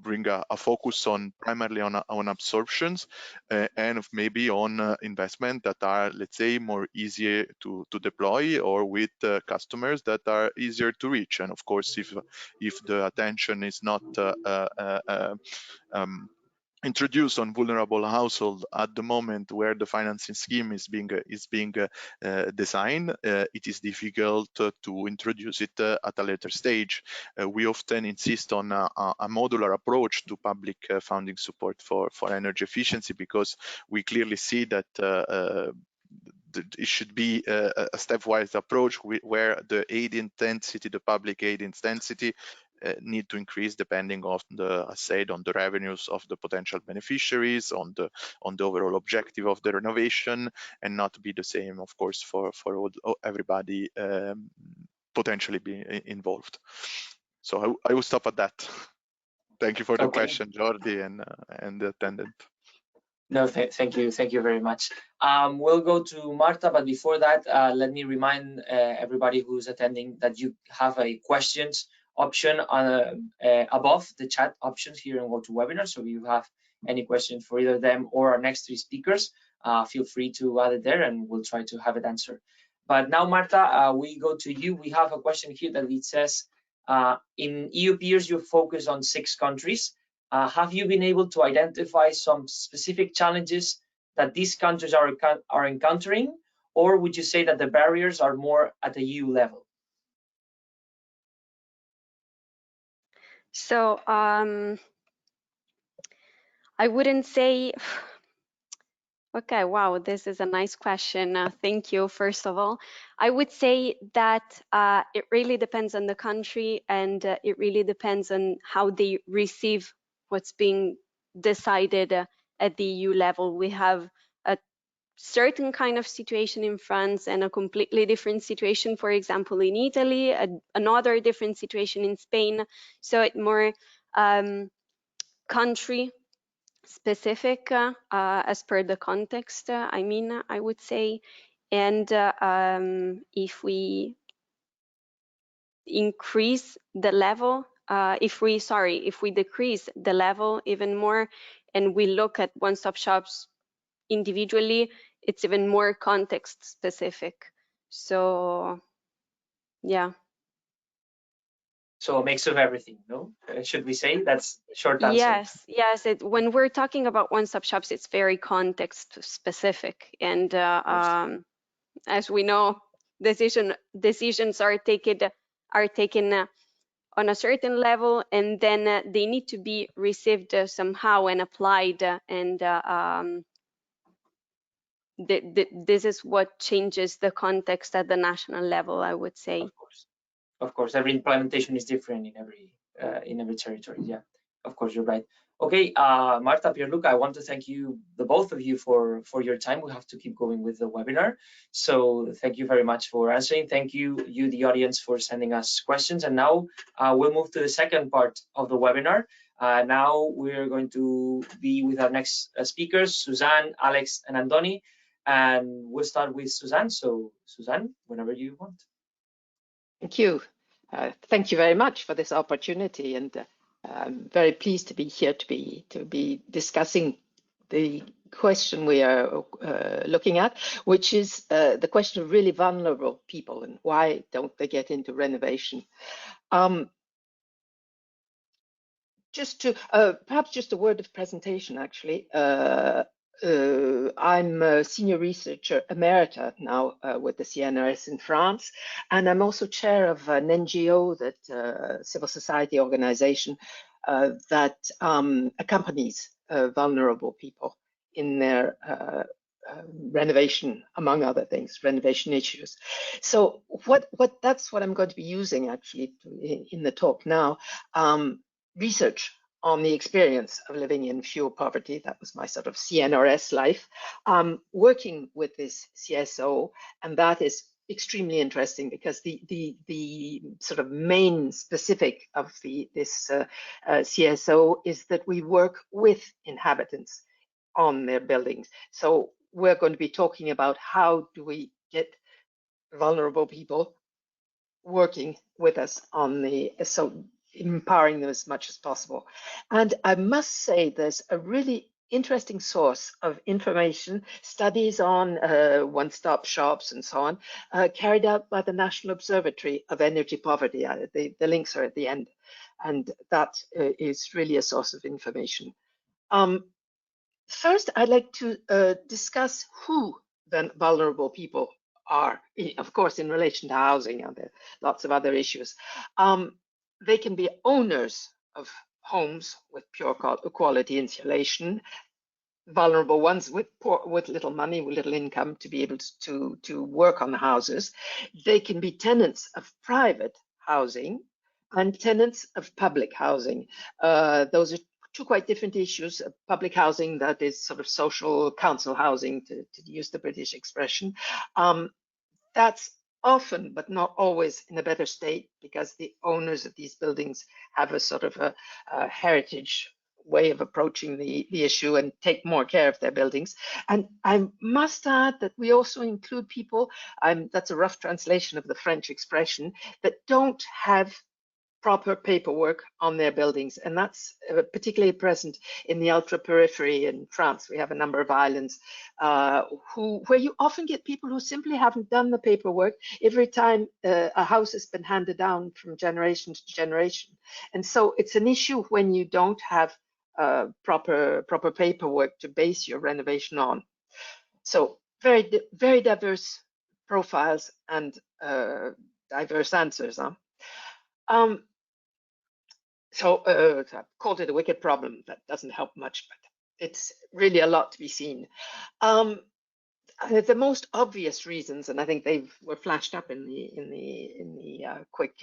Speaker 3: bring a focus on primarily on absorptions and maybe on investment that are, let's say, more easier to deploy, or with customers that are easier to reach. And of course, if the attention is not introduced on vulnerable household at the moment where the financing scheme is being designed, it is difficult to introduce it at a later stage. We often insist on a modular approach to public funding support for energy efficiency, because we clearly see that it should be a stepwise approach where the aid intensity, the public aid intensity, need to increase depending on the revenues of the potential beneficiaries, on the overall objective of the renovation, and not be the same, of course, for everybody potentially be involved. So I will stop at that. Thank you for the question, Jordi, and the attendant.
Speaker 2: No, thank you very much. We'll go to Marta, but before that, let me remind everybody who's attending that you have a questions option on above the chat options here in GoToWebinar. So if you have any questions for either them or our next three speakers, feel free to add it there and we'll try to have it answered. But now, Marta, we go to you. We have a question here that it says, in EU peers, you focus on 6 countries. Have you been able to identify some specific challenges that these countries are encountering, or would you say that the barriers are more at the EU level?
Speaker 4: So I wouldn't say, okay, wow, this is a nice question. Thank you, first of all. I would say that it really depends on the country, and it really depends on how they receive what's being decided at the EU level. We have a certain kind of situation in France and a completely different situation, for example, in Italy, another different situation in Spain. So it's more country specific as per the context, I would say. And if we increase the level, if we decrease the level even more and we look at one-stop shops individually, it's even more context specific. So yeah.
Speaker 2: So a mix of everything, no? Should we say? That's a short answer.
Speaker 4: Yes. When we're talking about one-stop shops, it's very context specific, and as we know, decisions are taken on a certain level, and then they need to be received somehow and applied, and this is what changes the context at the national level, I would say.
Speaker 2: Of course, every implementation is different in every territory. Yeah, of course, you're right. Okay, Marta, Pierluca, I want to thank you, the both of you, for your time. We have to keep going with the webinar. So thank you very much for answering. Thank you, the audience, for sending us questions. And now we'll move to the second part of the webinar. Now we're going to be with our next speakers, Suzanne, Alex, and Andoni. And we'll start with Suzanne. So Suzanne, whenever you want.
Speaker 5: Thank you. Thank you very much for this opportunity, and I'm very pleased to be here to be discussing the question we are looking at, which is the question of really vulnerable people and why don't they get into renovation. Just to perhaps just a word of presentation, actually. I'm a senior researcher emerita now with the CNRS in France, and I'm also chair of an NGO, that civil society organization that accompanies vulnerable people in their renovation, among other things, renovation issues. So that's what I'm going to be using actually in the talk now. Research on the experience of living in fuel poverty. That was my sort of CNRS life, working with this CSO, and that is extremely interesting because the sort of main specific of this CSO is that we work with inhabitants on their buildings. So we're going to be talking about how do we get vulnerable people working with us on empowering them as much as possible. And I must say there's a really interesting source of information, studies on one-stop shops and so on, carried out by the National Observatory of Energy Poverty. The links are at the end, and that is really a source of information. First, I'd like to discuss who the vulnerable people are, of course, in relation to housing, and there are lots of other issues. They can be owners of homes with poor quality insulation, vulnerable ones with little money, with little income to be able to work on the houses. They can be tenants of private housing and tenants of public housing. Those are two quite different issues. Public housing, that is sort of social council housing, to use the British expression. That's often, but not always, in a better state because the owners of these buildings have a sort of a heritage way of approaching the issue and take more care of their buildings. And I must add that we also include people, that's a rough translation of the French expression, that don't have proper paperwork on their buildings, and that's particularly present in the ultra periphery in France. We have a number of islands where you often get people who simply haven't done the paperwork every time a house has been handed down from generation to generation. And so it's an issue when you don't have proper paperwork to base your renovation on. So very diverse profiles and diverse answers. Huh? I called it a wicked problem. That doesn't help much, but it's really a lot to be seen. The most obvious reasons, and I think they were flashed up in the quick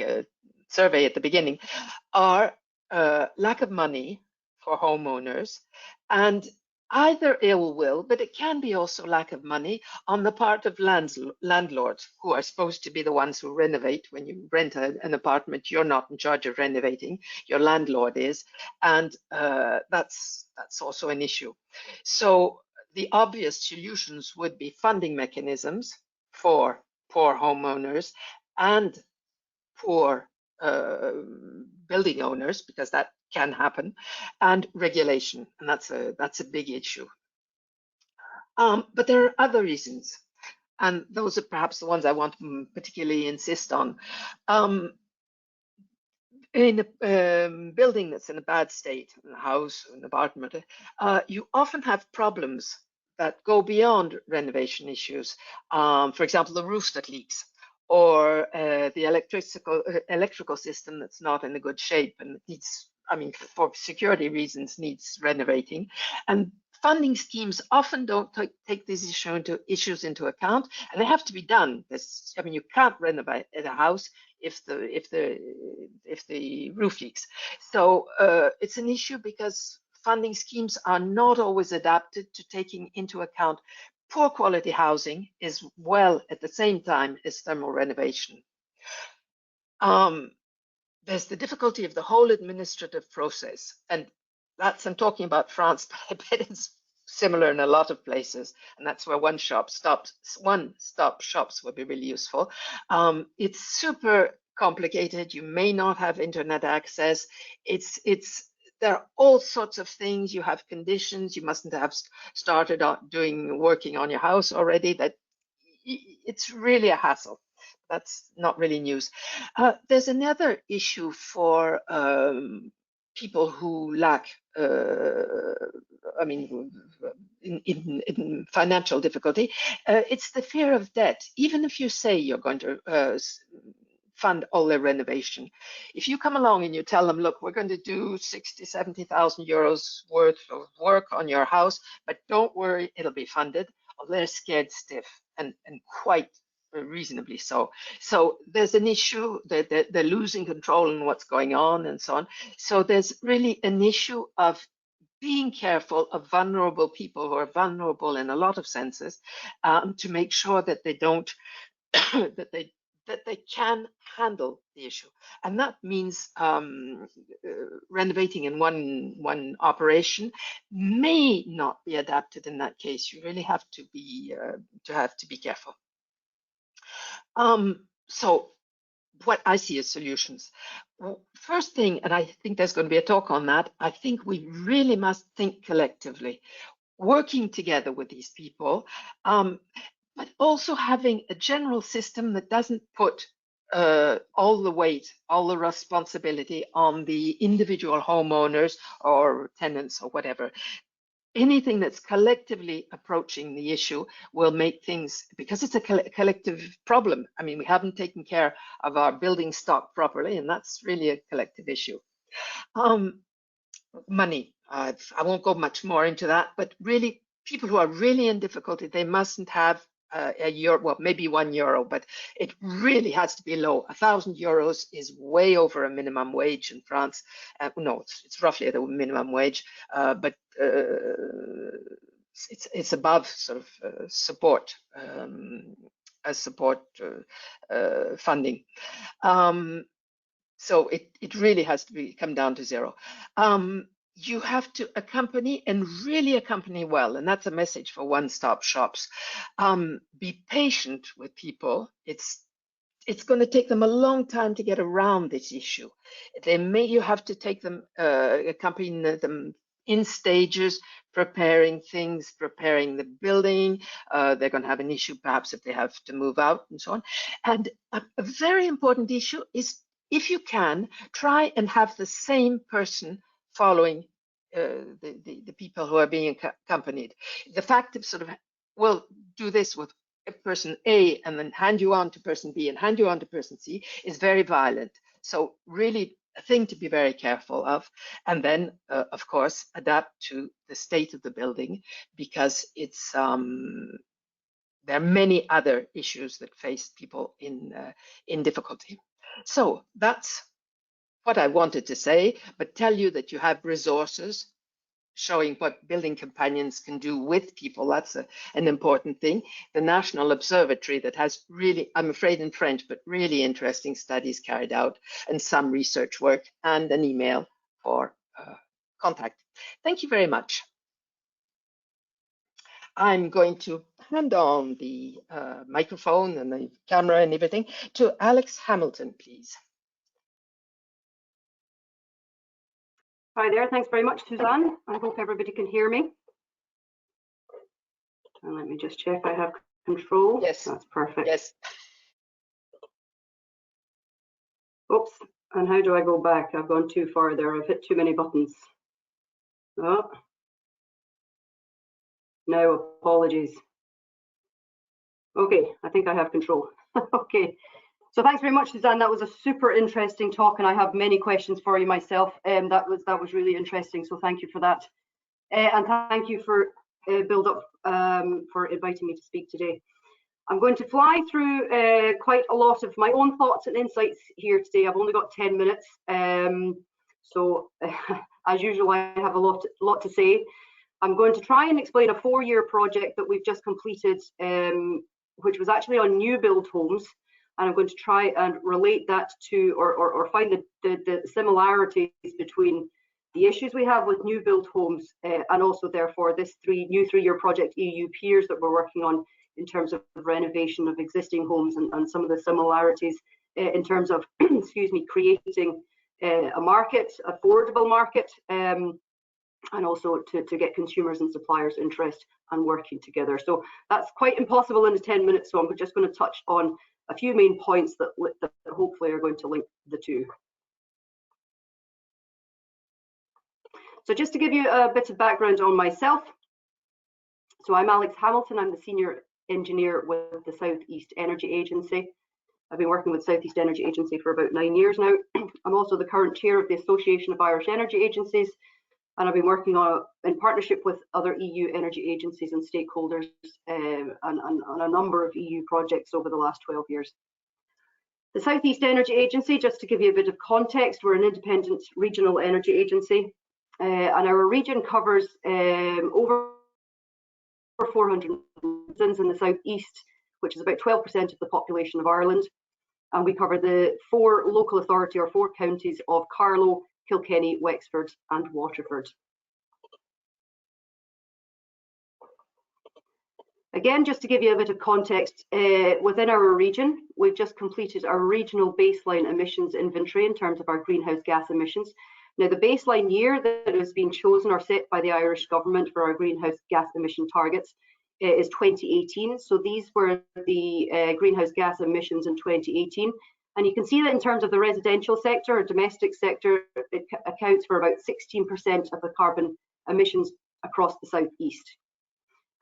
Speaker 5: survey at the beginning, are lack of money for homeowners and either ill will, but it can be also lack of money on the part of landlords, who are supposed to be the ones who renovate. When you rent an apartment, you're not in charge of renovating, your landlord is, and that's also an issue. So the obvious solutions would be funding mechanisms for poor homeowners and poor building owners, because that can happen, and regulation, and that's a big issue. But there are other reasons, and those are perhaps the ones I want to particularly insist on. In a building that's in a bad state, a house, an apartment, you often have problems that go beyond renovation issues. For example, the roof that leaks, or the electrical system that's not in a good shape and needs, for security reasons, needs renovating. And funding schemes often don't take these issues into account, and they have to be done. You can't renovate a house if the roof leaks. So it's an issue because funding schemes are not always adapted to taking into account poor quality housing as well at the same time as thermal renovation. There's the difficulty of the whole administrative process, and I'm talking about France, but I bet it's similar in a lot of places, and that's where one-stop shops would be really useful. It's super complicated. You may not have internet access. There are all sorts of things. You have conditions. You mustn't have started working on your house already. That it's really a hassle. That's not really news. There's another issue for people who lack, in financial difficulty. It's the fear of debt. Even if you say you're going to fund all their renovation, if you come along and you tell them, look, we're going to do 60,000, 70,000 euros worth of work on your house, but don't worry, it'll be funded, well, they're scared stiff, and quite reasonably so. So there's an issue that they're losing control in what's going on and so on. So there's really an issue of being careful of vulnerable people who are vulnerable in a lot of senses, to make sure that they don't that they can handle the issue. And that means renovating in one operation may not be adapted in that case. You really have to be careful. So what I see as solutions. Well, first thing, and I think there's going to be a talk on that, I think we really must think collectively, working together with these people, but also having a general system that doesn't put all the weight, all the responsibility on the individual homeowners or tenants or whatever. Anything that's collectively approaching the issue will make things, because it's a collective problem. I mean, we haven't taken care of our building stock properly, and that's really a collective issue. Money, I won't go much more into that, but really, people who are really in difficulty, they mustn't have a euro, well, maybe €1, but it really has to be low. 1,000 euros is way over a minimum wage in France. No, it's roughly at a minimum wage, but it's above sort of support funding. So it really has to come down to zero. You have to accompany, and really accompany well, and that's a message for one-stop shops. Be patient with people. it's going to take them a long time to get around this issue. You have to take them, accompany them in stages, preparing things, preparing the building. They're going to have an issue perhaps if they have to move out and so on. And a very important issue is, if you can, try and have the same person following the people who are being accompanied. The fact of sort of, well, do this with person A and then hand you on to person B and hand you on to person C is very violent. So really a thing to be very careful of. And then, of course, adapt to the state of the building, because it's there are many other issues that face people in difficulty. So that's what I wanted to say, but tell you that you have resources showing what building companions can do with people. That's an important thing. The National Observatory that has really, I'm afraid in French, but really interesting studies carried out, and some research work, and an email for contact. Thank you very much. I'm going to hand on the microphone and the camera and everything to Alex Hamilton, please.
Speaker 6: Hi there, thanks very much, Suzanne. I hope everybody can hear me. And let me just check I have control.
Speaker 5: Yes.
Speaker 6: That's perfect.
Speaker 5: Yes.
Speaker 6: Oops, and how do I go back? I've gone too far there, I've hit too many buttons. Oh. No, apologies. Okay, I think I have control. Okay. So thanks very much, Suzanne. That was a super interesting talk, and I have many questions for you myself. That was really interesting. So thank you for that, and thank you for Build Up for inviting me to speak today. I'm going to fly through quite a lot of my own thoughts and insights here today. I've only got 10 minutes, so as usual, I have a lot to say. I'm going to try and explain a 4-year project that we've just completed, which was actually on new build homes. And I'm going to try and relate that to, or find the similarities between the issues we have with new build homes and also therefore this new 3-year project EU Peers that we're working on in terms of renovation of existing homes, and some of the similarities in terms of, excuse me, creating a market, affordable market, and also to get consumers and suppliers interest and working together. So that's quite impossible in the 10 minutes, so I'm just going to touch on a few main points that hopefully are going to link the two. So just to give you a bit of background on myself. So I'm Alex Hamilton, I'm the Senior Engineer with the South East Energy Agency. I've been working with South East Energy Agency for about 9 years now. I'm also the current chair of the Association of Irish Energy Agencies, and I've been working in partnership with other EU energy agencies and stakeholders on a number of EU projects over the last 12 years. The South East Energy Agency, just to give you a bit of context, we're an independent regional energy agency, and our region covers over 400 regions in the South East, which is about 12% of the population of Ireland. And we cover the 4 local authority or 4 counties of Carlow, Kilkenny, Wexford and Waterford. Again, just to give you a bit of context, within our region, we've just completed our regional baseline emissions inventory in terms of our greenhouse gas emissions. Now, the baseline year that has been chosen or set by the Irish government for our greenhouse gas emission targets is 2018. So these were the greenhouse gas emissions in 2018. And you can see that in terms of the residential sector or domestic sector, it accounts for about 16% of the carbon emissions across the South East.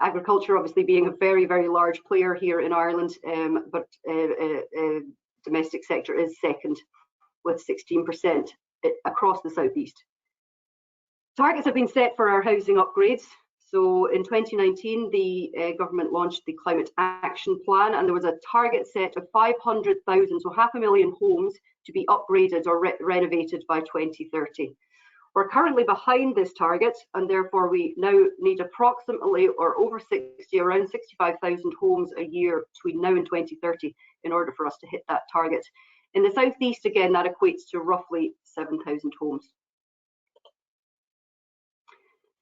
Speaker 6: Agriculture obviously being a very, very large player here in Ireland, but domestic sector is second with 16% across the South East. Targets have been set for our housing upgrades. So in 2019, the government launched the Climate Action Plan, and there was a target set of 500,000, so 500,000 homes to be upgraded or renovated by 2030. We're currently behind this target, and therefore we now need approximately or over 60, around 65,000 homes a year between now and 2030 in order for us to hit that target. In the South East, again, that equates to roughly 7,000 homes.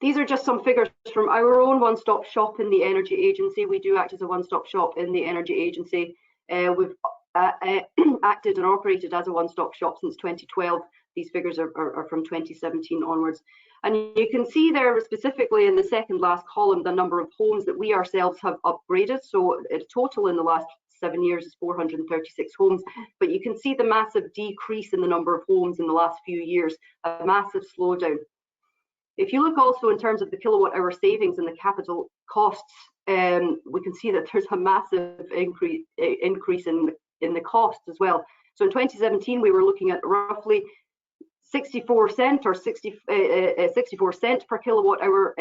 Speaker 6: These are just some figures from our own one-stop shop in the Energy Agency. We do act as a one-stop shop in the Energy Agency. We've acted and operated as a one-stop shop since 2012. These figures are from 2017 onwards. And you can see there specifically in the second last column the number of homes that we ourselves have upgraded. So a total in the last 7 years is 436 homes, but you can see the massive decrease in the number of homes in the last few years, a massive slowdown. If you look also in terms of the kilowatt hour savings and the capital costs, we can see that there's a massive increase in the costs as well. So in 2017, we were looking at roughly 64 cent or 64 cent per kilowatt hour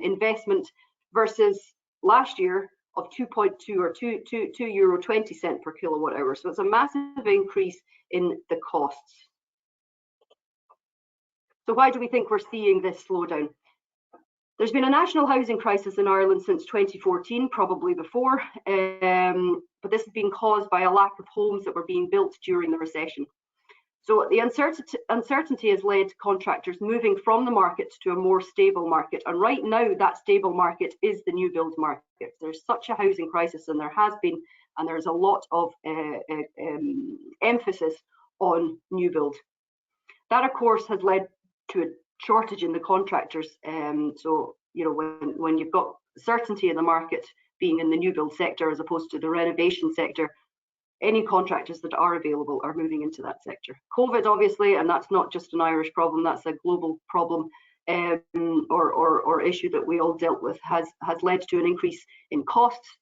Speaker 6: investment versus last year of 2.2 or 2 euro 20 cent per kilowatt hour. So it's a massive increase in the costs. So why do we think we're seeing this slowdown? There's been a national housing crisis in Ireland since 2014, probably before, but this has been caused by a lack of homes that were being built during the recession. So the uncertainty has led to contractors moving from the market to a more stable market. And right now, that stable market is the new build market. There's such a housing crisis, and there has been, and there's a lot of emphasis on new build. That, of course, has led to a shortage in the contractors. So, you know, when you've got certainty in the market being in the new build sector as opposed to the renovation sector, any contractors that are available are moving into that sector. COVID, obviously, and that's not just an Irish problem, that's a global problem or issue that we all dealt with, has led to an increase in costs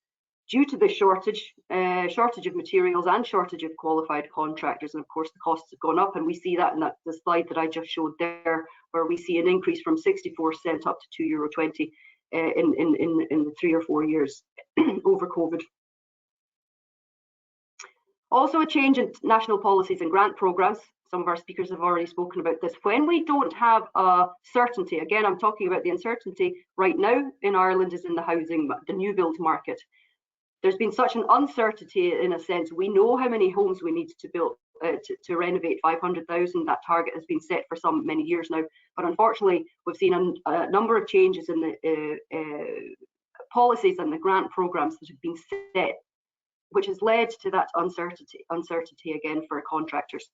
Speaker 6: due to the shortage of materials and shortage of qualified contractors. And of course, the costs have gone up, and we see that in the slide that I just showed there, where we see an increase from 64 cent up to 2 euro 20 in 3 or 4 years over COVID. Also a change in national policies and grant programs. Some of our speakers have already spoken about this. When we don't have a certainty, again, I'm talking about the uncertainty right now in Ireland is in the housing, the new build market. There's been such an uncertainty in a sense. We know how many homes we need to build to renovate 500,000. That target has been set for many years now. But unfortunately, we've seen a number of changes in the policies and the grant programs that have been set, which has led to that uncertainty again for contractors.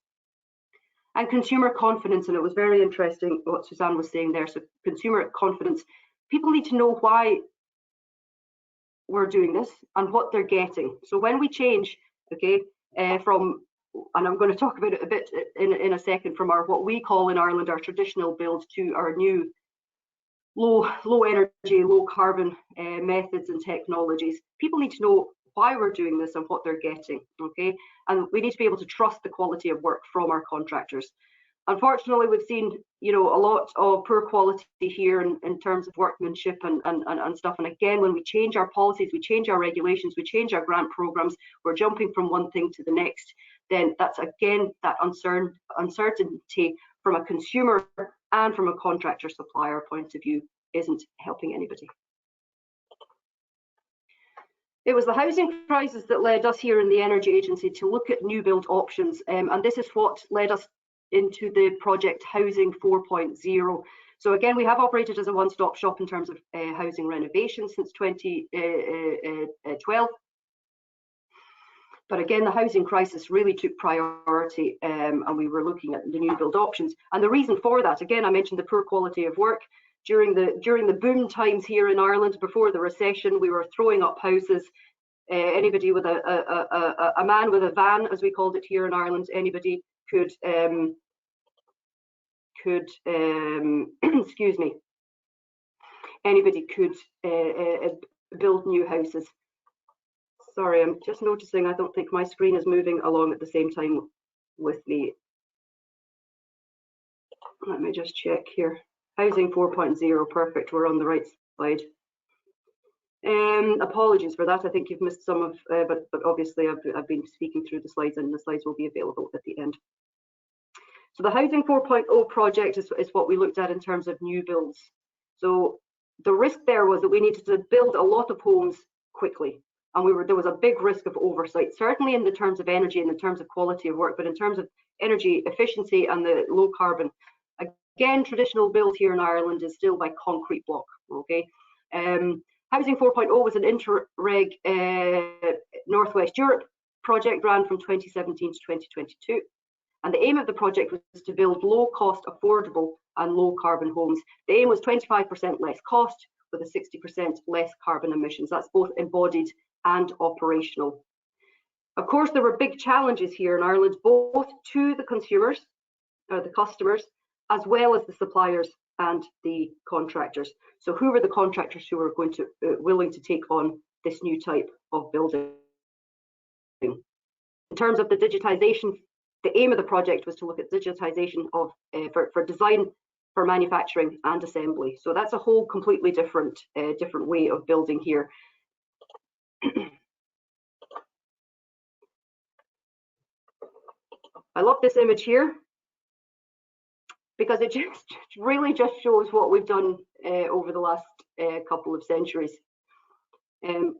Speaker 6: And consumer confidence, and it was very interesting what Suzanne was saying there. So consumer confidence, people need to know why we're doing this and what they're getting. So when we change, okay, from, and I'm going to talk about it a bit in a second, from what we call in Ireland our traditional build to our new low energy, low carbon methods and technologies, people need to know why we're doing this and what they're getting, okay? And we need to be able to trust the quality of work from our contractors. Unfortunately, we've seen, you know, a lot of poor quality here in terms of workmanship and stuff. And again, when we change our policies, we change our regulations, we change our grant programs, we're jumping from one thing to the next, then that's again, that uncertainty from a consumer and from a contractor supplier point of view isn't helping anybody. It was the housing crisis that led us here in the Energy Agency to look at new build options, and this is what led us into the project Housing 4.0. So again, we have operated as a one-stop shop in terms of housing renovation since 2012. But again, the housing crisis really took priority, and we were looking at the new build options. And the reason for that, again, I mentioned the poor quality of work. During the boom times here in Ireland, before the recession, we were throwing up houses. Anybody with a man with a van, as we called it here in Ireland, anybody could excuse me, anybody could build new houses. Sorry, I'm just noticing I don't think my screen is moving along at the same time with me. Let me just check here. Housing 4.0, perfect, we're on the right slide. Apologies for that, I think you've missed some of, but obviously I've been speaking through the slides, and the slides will be available at the end. So the Housing 4.0 project is what we looked at in terms of new builds. So the risk there was that we needed to build a lot of homes quickly, and there was a big risk of oversight, certainly in the terms of energy and in terms of quality of work, but in terms of energy efficiency and the low carbon. Again, traditional build here in Ireland is still by concrete block, okay? Housing 4.0 was an Interreg Northwest Europe project ran from 2017 to 2022. And the aim of the project was to build low-cost, affordable and low-carbon homes. The aim was 25% less cost with a 60% less carbon emissions. That's both embodied and operational. Of course, there were big challenges here in Ireland, both to the consumers, or the customers, as well as the suppliers and the contractors. So who were the contractors who were going to willing to take on this new type of building? In terms of the digitisation, the aim of the project was to look at digitisation of for design, for manufacturing and assembly. So that's a whole completely different way of building here. I love this image here because it really just shows what we've done over the last couple of centuries.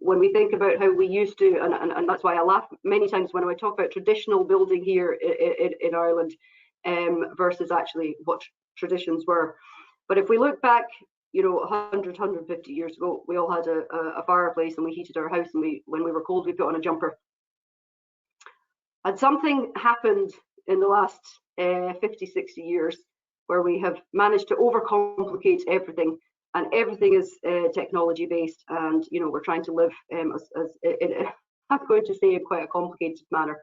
Speaker 6: When we think about how we used to, and that's why I laugh many times when I talk about traditional building here in Ireland versus actually what traditions were. But if we look back, 100, 150 years ago, we all had a fireplace and we heated our house, and when we were cold, we put on a jumper. And something happened in the last 50, 60 years where we have managed to overcomplicate everything, and everything is technology based, and we're trying to live I'm going to say in quite a complicated manner.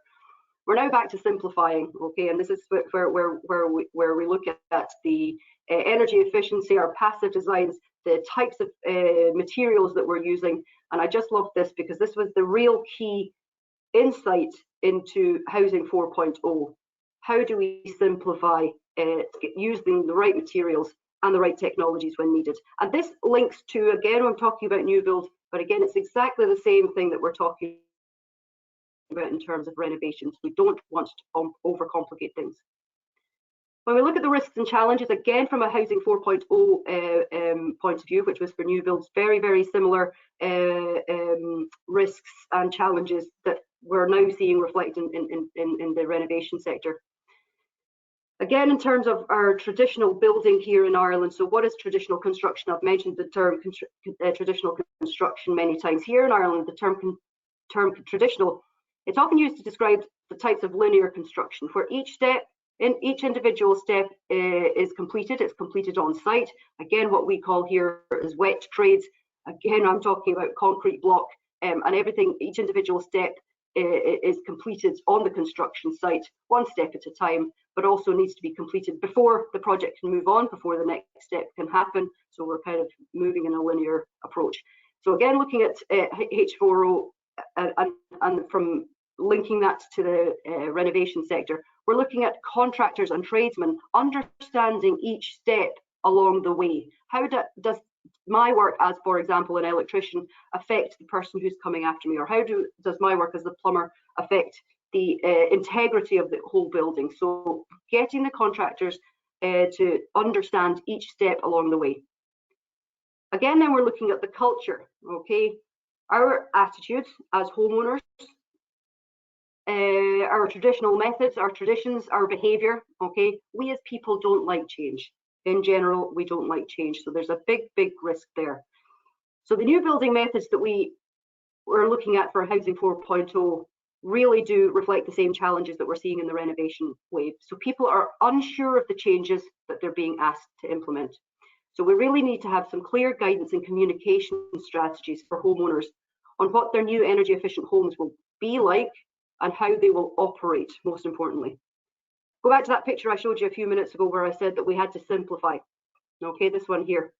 Speaker 6: We're now back to simplifying, okay, and this is where we look at the energy efficiency, our passive designs, the types of materials that we're using, and I just love this because this was the real key insight into Housing 4.0. How do we simplify using the right materials and the right technologies when needed? And this links to, again, I'm talking about new build, but again, it's exactly the same thing that we're talking about in terms of renovations. We don't want to overcomplicate things. When we look at the risks and challenges, again, from a Housing 4.0 point of view, which was for new builds, very, very similar risks and challenges that we're now seeing reflected in the renovation sector. Again, in terms of our traditional building here in Ireland, so what is traditional construction? I've mentioned the term traditional construction many times. Here in Ireland, the term traditional, it's often used to describe the types of linear construction, where each individual step is completed. It's completed on site. Again, what we call here is wet trades. Again, I'm talking about concrete block, and everything, each individual step is completed on the construction site, one step at a time, but also needs to be completed before the project can move on, before the next step can happen. So we're kind of moving in a linear approach. So again, looking at H4O and from linking that to the renovation sector, we're looking at contractors and tradesmen understanding each step along the way. How does my work as, for example, an electrician affect the person who's coming after me, or how does my work as the plumber affect the integrity of the whole building? So getting the contractors to understand each step along the way. Again, then we're looking at the culture, okay? Our attitudes as homeowners, our traditional methods, our traditions, our behavior, okay? We as people don't like change. In general, we don't like change. So there's a big, big risk there. So the new building methods that we were looking at for Housing 4.0 really do reflect the same challenges that we're seeing in the renovation wave. So people are unsure of the changes that they're being asked to implement. So we really need to have some clear guidance and communication strategies for homeowners on what their new energy efficient homes will be like and how they will operate, most importantly. Go back to that picture I showed you a few minutes ago where I said that we had to simplify. Okay, this one here.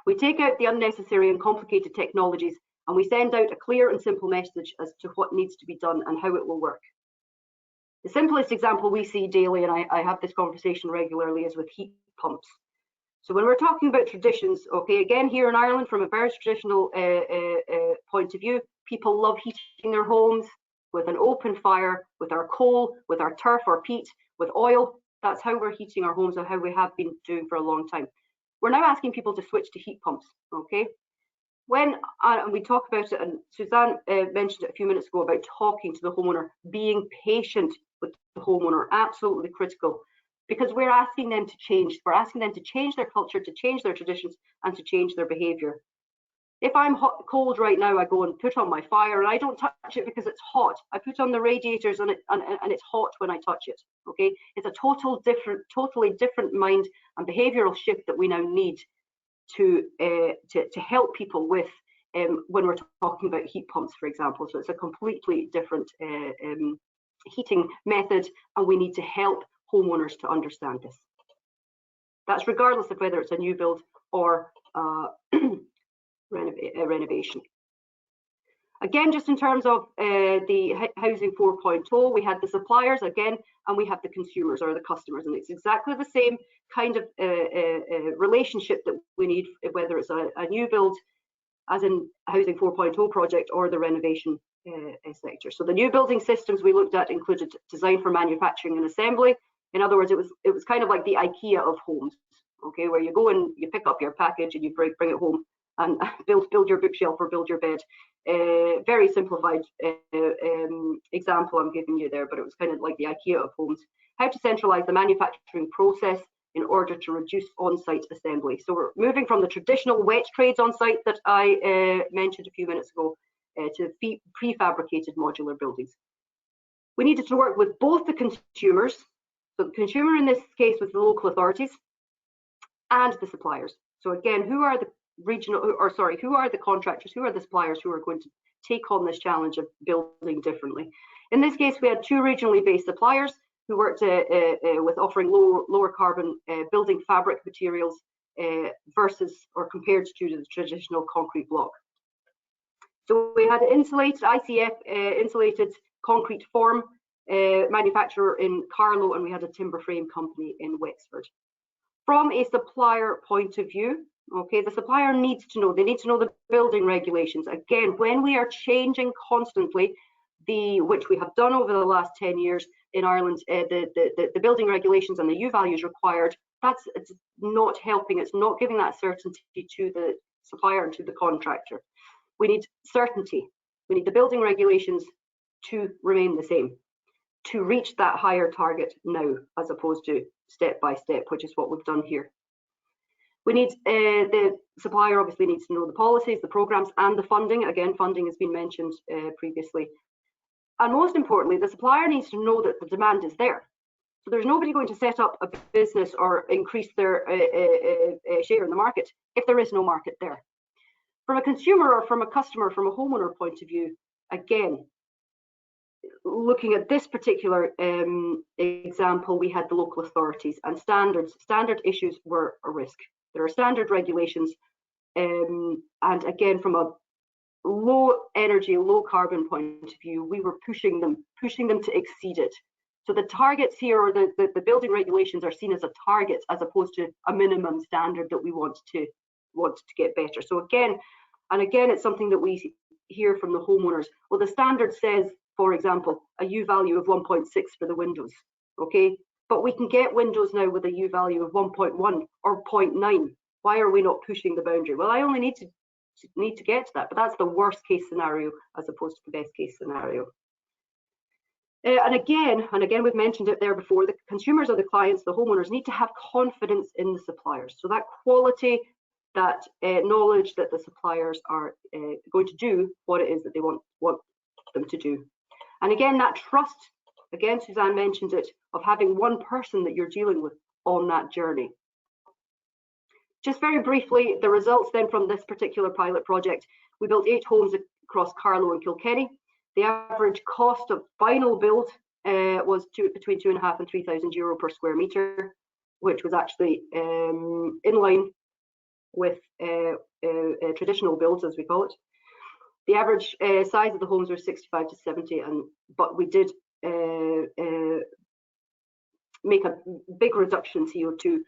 Speaker 6: We take out the unnecessary and complicated technologies and we send out a clear and simple message as to what needs to be done and how it will work. The simplest example we see daily, and I have this conversation regularly, is with heat pumps. So when we're talking about traditions, okay, again, here in Ireland, from a very traditional point of view, people love heating their homes with an open fire, with our coal, with our turf or peat, with oil. That's how we're heating our homes and how we have been doing for a long time. We're now asking people to switch to heat pumps, okay? When we talk about it, and Suzanne mentioned it a few minutes ago about talking to the homeowner, being patient with the homeowner, absolutely critical, because we're asking them to change. We're asking them to change their culture, to change their traditions, and to change their behavior. If I'm cold right now, I go and put on my fire, and I don't touch it because it's hot. I put on the radiators, and it's hot when I touch it. Okay, it's a totally different mind and behavioural shift that we now need to help people with when we're talking about heat pumps, for example. So it's a completely different heating method, and we need to help homeowners to understand this. That's regardless of whether it's a new build or renovation. Again, just in terms of the Housing 4.0, we had the suppliers again, and we have the consumers or the customers, and it's exactly the same kind of relationship that we need, whether it's a new build, as in Housing 4.0 project, or the renovation sector. So the new building systems we looked at included design for manufacturing and assembly. In other words, it was kind of like the IKEA of homes, okay, where you go and you pick up your package and you bring it home and build your bookshelf or build your bed. Very simplified example I'm giving you there, but it was kind of like the IKEA of homes. How to centralize the manufacturing process in order to reduce on-site assembly. So we're moving from the traditional wet trades on-site that I mentioned a few minutes ago to prefabricated modular buildings. We needed to work with both the consumers, so the consumer in this case was the local authorities, and the suppliers. So again, who are the who are the contractors, who are the suppliers who are going to take on this challenge of building differently? In this case, we had two regionally based suppliers who worked with offering lower carbon building fabric materials versus or compared to the traditional concrete block. So we had insulated ICF insulated concrete form manufacturer in Carlow, and we had a timber frame company in Wexford. From a supplier point of view, okay, the supplier needs to know, they need to know the building regulations. Again, when we are changing constantly, which we have done over the last 10 years in Ireland, the building regulations and the U values required, it's not helping, it's not giving that certainty to the supplier and to the contractor. We need certainty. We need the building regulations to remain the same, to reach that higher target now, as opposed to step by step, which is what we've done here. We need, the supplier obviously needs to know the policies, the programs, and the funding. Again, funding has been mentioned previously. And most importantly, the supplier needs to know that the demand is there. So there's nobody going to set up a business or increase their share in the market if there is no market there. From a consumer or from a customer, from a homeowner point of view, again, looking at this particular example, we had the local authorities, and standard issues were a risk. There are standard regulations, and again, from a low energy, low carbon point of view, we were pushing them to exceed it. So the targets here, or the building regulations, are seen as a target as opposed to a minimum standard that we want to get better. So again, it's something that we hear from the homeowners. Well, the standard says, for example, a U value of 1.6 for the windows, okay? But we can get windows now with a U value of 1.1 or 0.9. Why are we not pushing the boundary? Well, I only need to get to that, but that's the worst case scenario as opposed to the best case scenario. And again, we've mentioned it there before, the consumers or the clients, the homeowners, need to have confidence in the suppliers. So that quality, that knowledge that the suppliers are going to do what it is that they want them to do. And again, that trust, again, Suzanne mentioned it, of having one person that you're dealing with on that journey. Just very briefly, the results then from this particular pilot project, we built 8 homes across Carlow and Kilkenny. The average cost of final build was between €2,500 and €3,000 per square metre, which was actually in line with traditional builds, as we call it. The average size of the homes were 65 to 70, but we did make a big reduction in CO2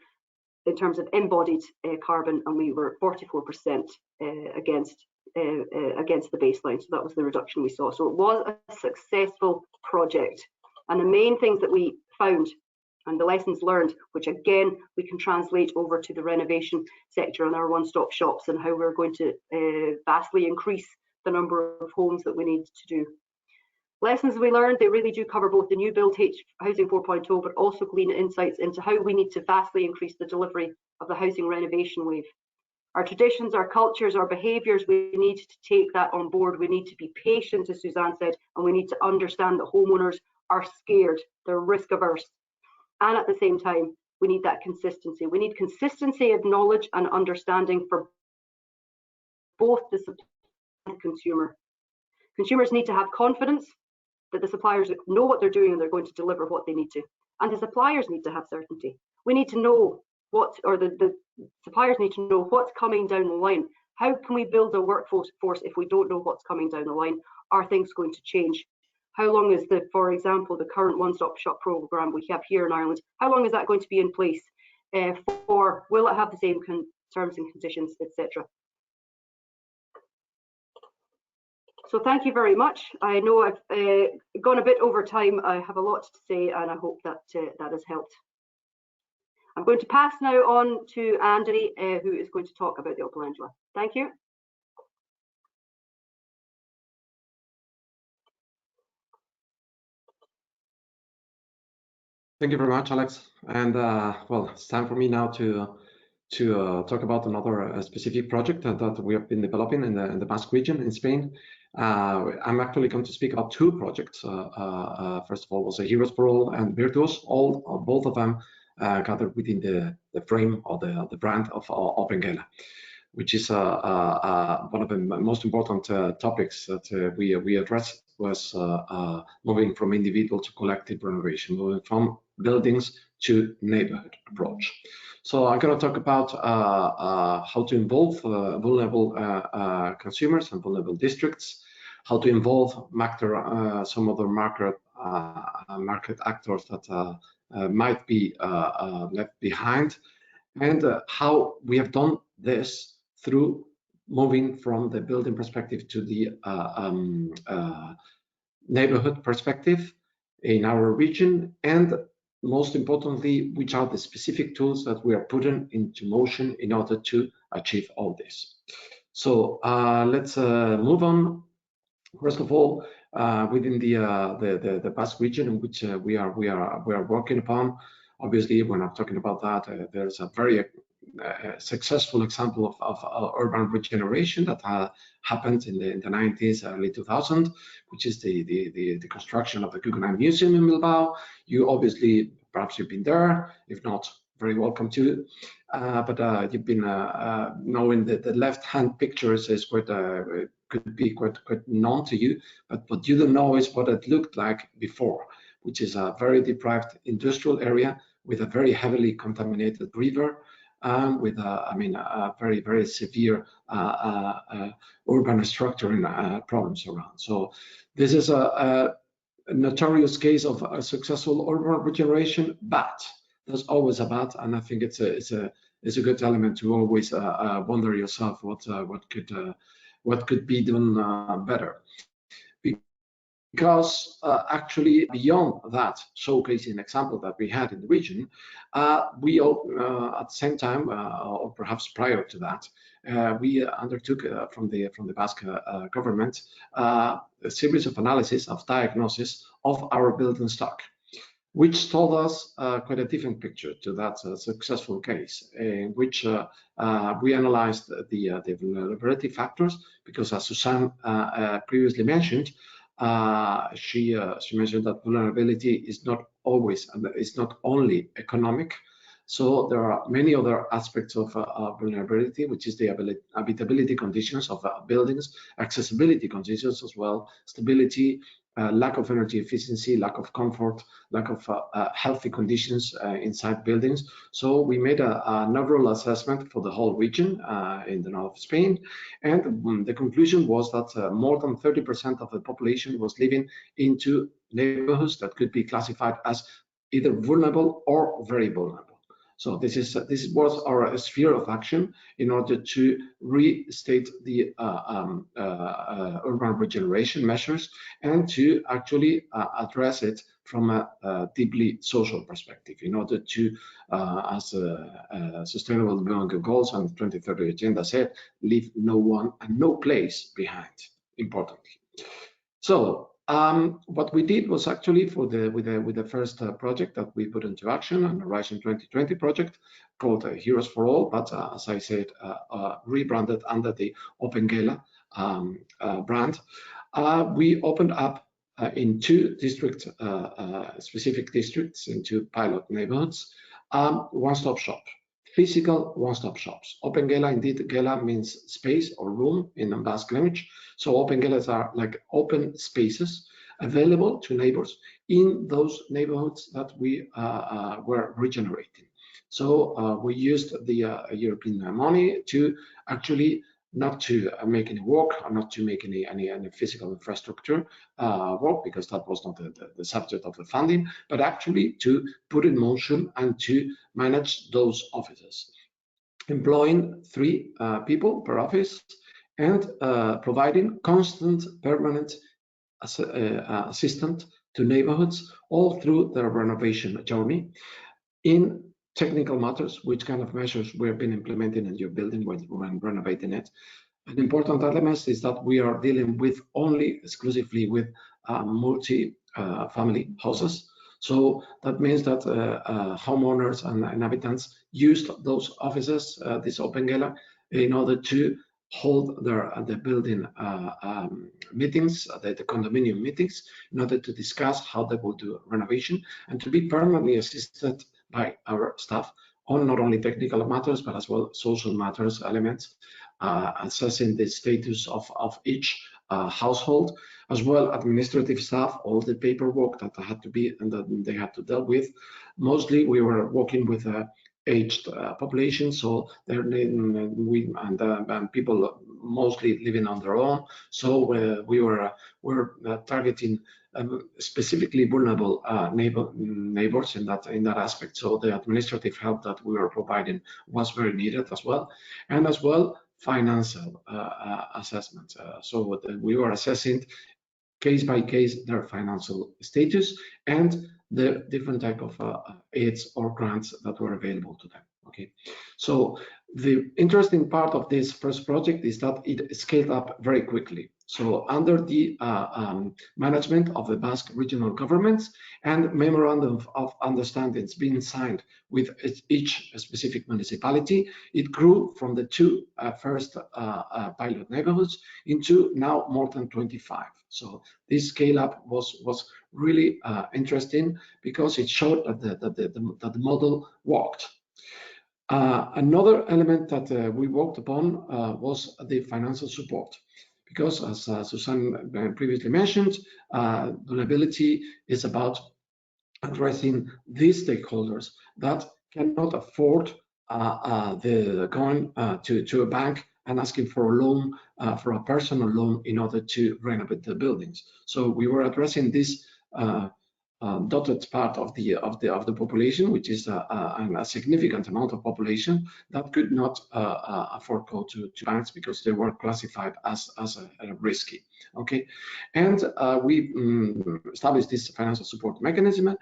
Speaker 6: in terms of embodied carbon, and we were 44% against the baseline. So that was the reduction we saw. So it was a successful project. And the main things that we found and the lessons learned, which again, we can translate over to the renovation sector and our one-stop shops, and how we're going to vastly increase the number of homes that we need to do. Lessons we learned, they really do cover both the new build Housing 4.0, but also glean insights into how we need to vastly increase the delivery of the housing renovation wave. Our traditions, our cultures, our behaviours, we need to take that on board. We need to be patient, as Suzanne said, and we need to understand that homeowners are scared, they're risk averse. And at the same time, we need that consistency. We need consistency of knowledge and understanding for both the supplier and consumer. Consumers need to have confidence that the suppliers know what they're doing and they're going to deliver what they need to. And the suppliers need to have certainty. We need to know what, or the suppliers need to know what's coming down the line. How can we build a workforce if we don't know what's coming down the line? Are things going to change? How long is for example, the current one-stop shop program we have here in Ireland, how long is that going to be in place for? Will it have the same terms and conditions, etc.? So thank you very much. I know I've gone a bit over time. I have a lot to say, and I hope that that has helped. I'm going to pass now on to Andy, who is going to talk about the Opalendula. Thank you.
Speaker 7: Thank you very much, Alex. And well, it's time for me now to talk about another specific project that we have been developing in the Basque region in Spain. I'm actually going to speak about two projects. First of all, was a Heroes for All and Virtuos, both of them gathered within the frame or the brand of OpenGela, which is one of the most important topics that we address was moving from individual to collective renovation, moving from buildings to neighborhood approach. So I'm going to talk about how to involve vulnerable consumers and vulnerable districts, how to involve some other market actors that might be left behind, and how we have done this through moving from the building perspective to the neighborhood perspective in our region, and most importantly, which are the specific tools that we are putting into motion in order to achieve all this. So let's move on. First of all, within the Basque region in which we are working upon, obviously, when I'm talking about that, there's a very successful example of urban regeneration that happened in the 90s, early 2000s, which is the construction of the Guggenheim Museum in Bilbao. You obviously, perhaps you've been there. If not, very welcome to. But you've been knowing that the left-hand pictures is quite could be quite known to you. But what you don't know is what it looked like before, which is a very deprived industrial area with a very heavily contaminated river, with a very severe urban structuring problems around. So this is a notorious case of a successful urban regeneration, but there's always a but, and I think it's a good element to always wonder yourself what could be done better. Because actually, beyond that showcasing example that we had in the region, we all, at the same time, or perhaps prior to that, we undertook from the Basque government a series of analysis of diagnosis of our building stock, which told us quite a different picture to that successful case, in which we analyzed the vulnerability factors, because as Suzanne previously mentioned, she mentioned that vulnerability is not always, it's not only economic. So there are many other aspects of vulnerability, which is the habitability conditions of buildings, accessibility conditions as well, stability, lack of energy efficiency, lack of comfort, lack of healthy conditions inside buildings. So we made an overall assessment for the whole region in the north of Spain, and the conclusion was that more than 30% of the population was living into neighborhoods that could be classified as either vulnerable or very vulnerable. So this was our sphere of action in order to restate the urban regeneration measures and to actually address it from a deeply social perspective in order to, as Sustainable Development Goals and 2030 Agenda said, leave no one and no place behind, importantly. So What we did was actually with the first project that we put into action, an Horizon 2020 project called Heroes for All, but as I said, rebranded under the OpenGela brand. We opened up in 2 district, specific districts, in 2 pilot neighborhoods, one-stop shop. Physical one-stop shops. OpenGela, indeed, Gela means space or room in the Basque language. So OpenGelas are like open spaces available to neighbors in those neighborhoods that we were regenerating. So we used the European money to actually not to make any work, or not to make any physical infrastructure work, because that was not the subject of the funding, but actually to put in motion and to manage those offices, employing 3 people per office and providing constant, permanent assistance to neighborhoods all through their renovation journey. In technical matters, which kind of measures we have been implementing in your building when renovating it. An important element is that we are dealing with only exclusively with multi-family houses. So that means that homeowners and inhabitants used those offices, this OpenGela, in order to hold the building meetings, the condominium meetings, in order to discuss how they will do renovation and to be permanently assisted by our staff on not only technical matters, but as well social matters elements, assessing the status of each household, as well administrative staff, all the paperwork that had to be and that they had to deal with. Mostly we were working with aged population, so and people mostly living on their own. So we were targeting specifically vulnerable neighbors in that aspect. So the administrative help that we were providing was very needed as well, and as well financial assessments. So we were assessing case by case their financial status and the different type of aids or grants that were available to them. Okay, so the interesting part of this first project is that it scaled up very quickly. So under the management of the Basque regional governments and memorandum of understandings being signed with each specific municipality, it grew from the 2 first pilot neighborhoods into now more than 25. So this scale up was really interesting because it showed that the model worked. Another element that we worked upon was the financial support, because as Susan previously mentioned, vulnerability is about addressing these stakeholders that cannot afford going to a bank and asking for a loan, for a personal loan, in order to renovate the buildings. So we were addressing this dotted part of the population, which is a significant amount of population that could not afford go to banks because they were classified as risky. Okay, and we established this financial support mechanism.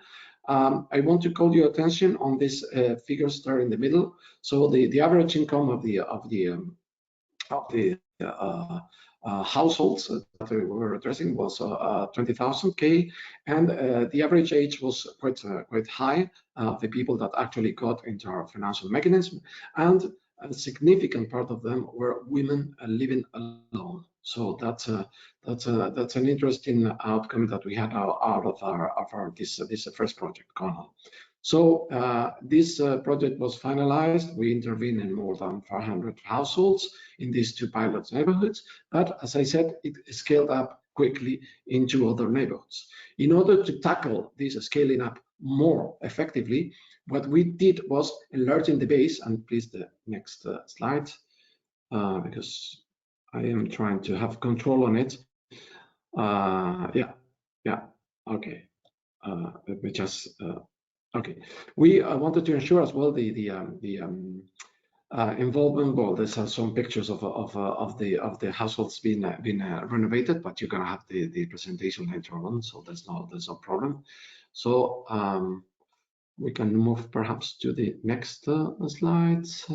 Speaker 7: I want to call your attention on these figures there in the middle. So the average income of the households that we were addressing was 20,000 K, and the average age was quite high. The people that actually got into our financial mechanism, and a significant part of them were women living alone. So that's an interesting outcome that we had out of this first project, Cornell. So this project was finalized. We intervened in more than 400 households in these 2 pilot neighborhoods. But as I said, it scaled up quickly into other neighborhoods. In order to tackle this scaling up more effectively, what we did was enlarging the base. And please, the next slide, because I am trying to have control on it. Yeah, okay. Let me just. Okay, we wanted to ensure as well the involvement. Well, there's some pictures of the households being renovated, but you're gonna have the presentation later on, so there's no problem. So we can move perhaps to the next slides.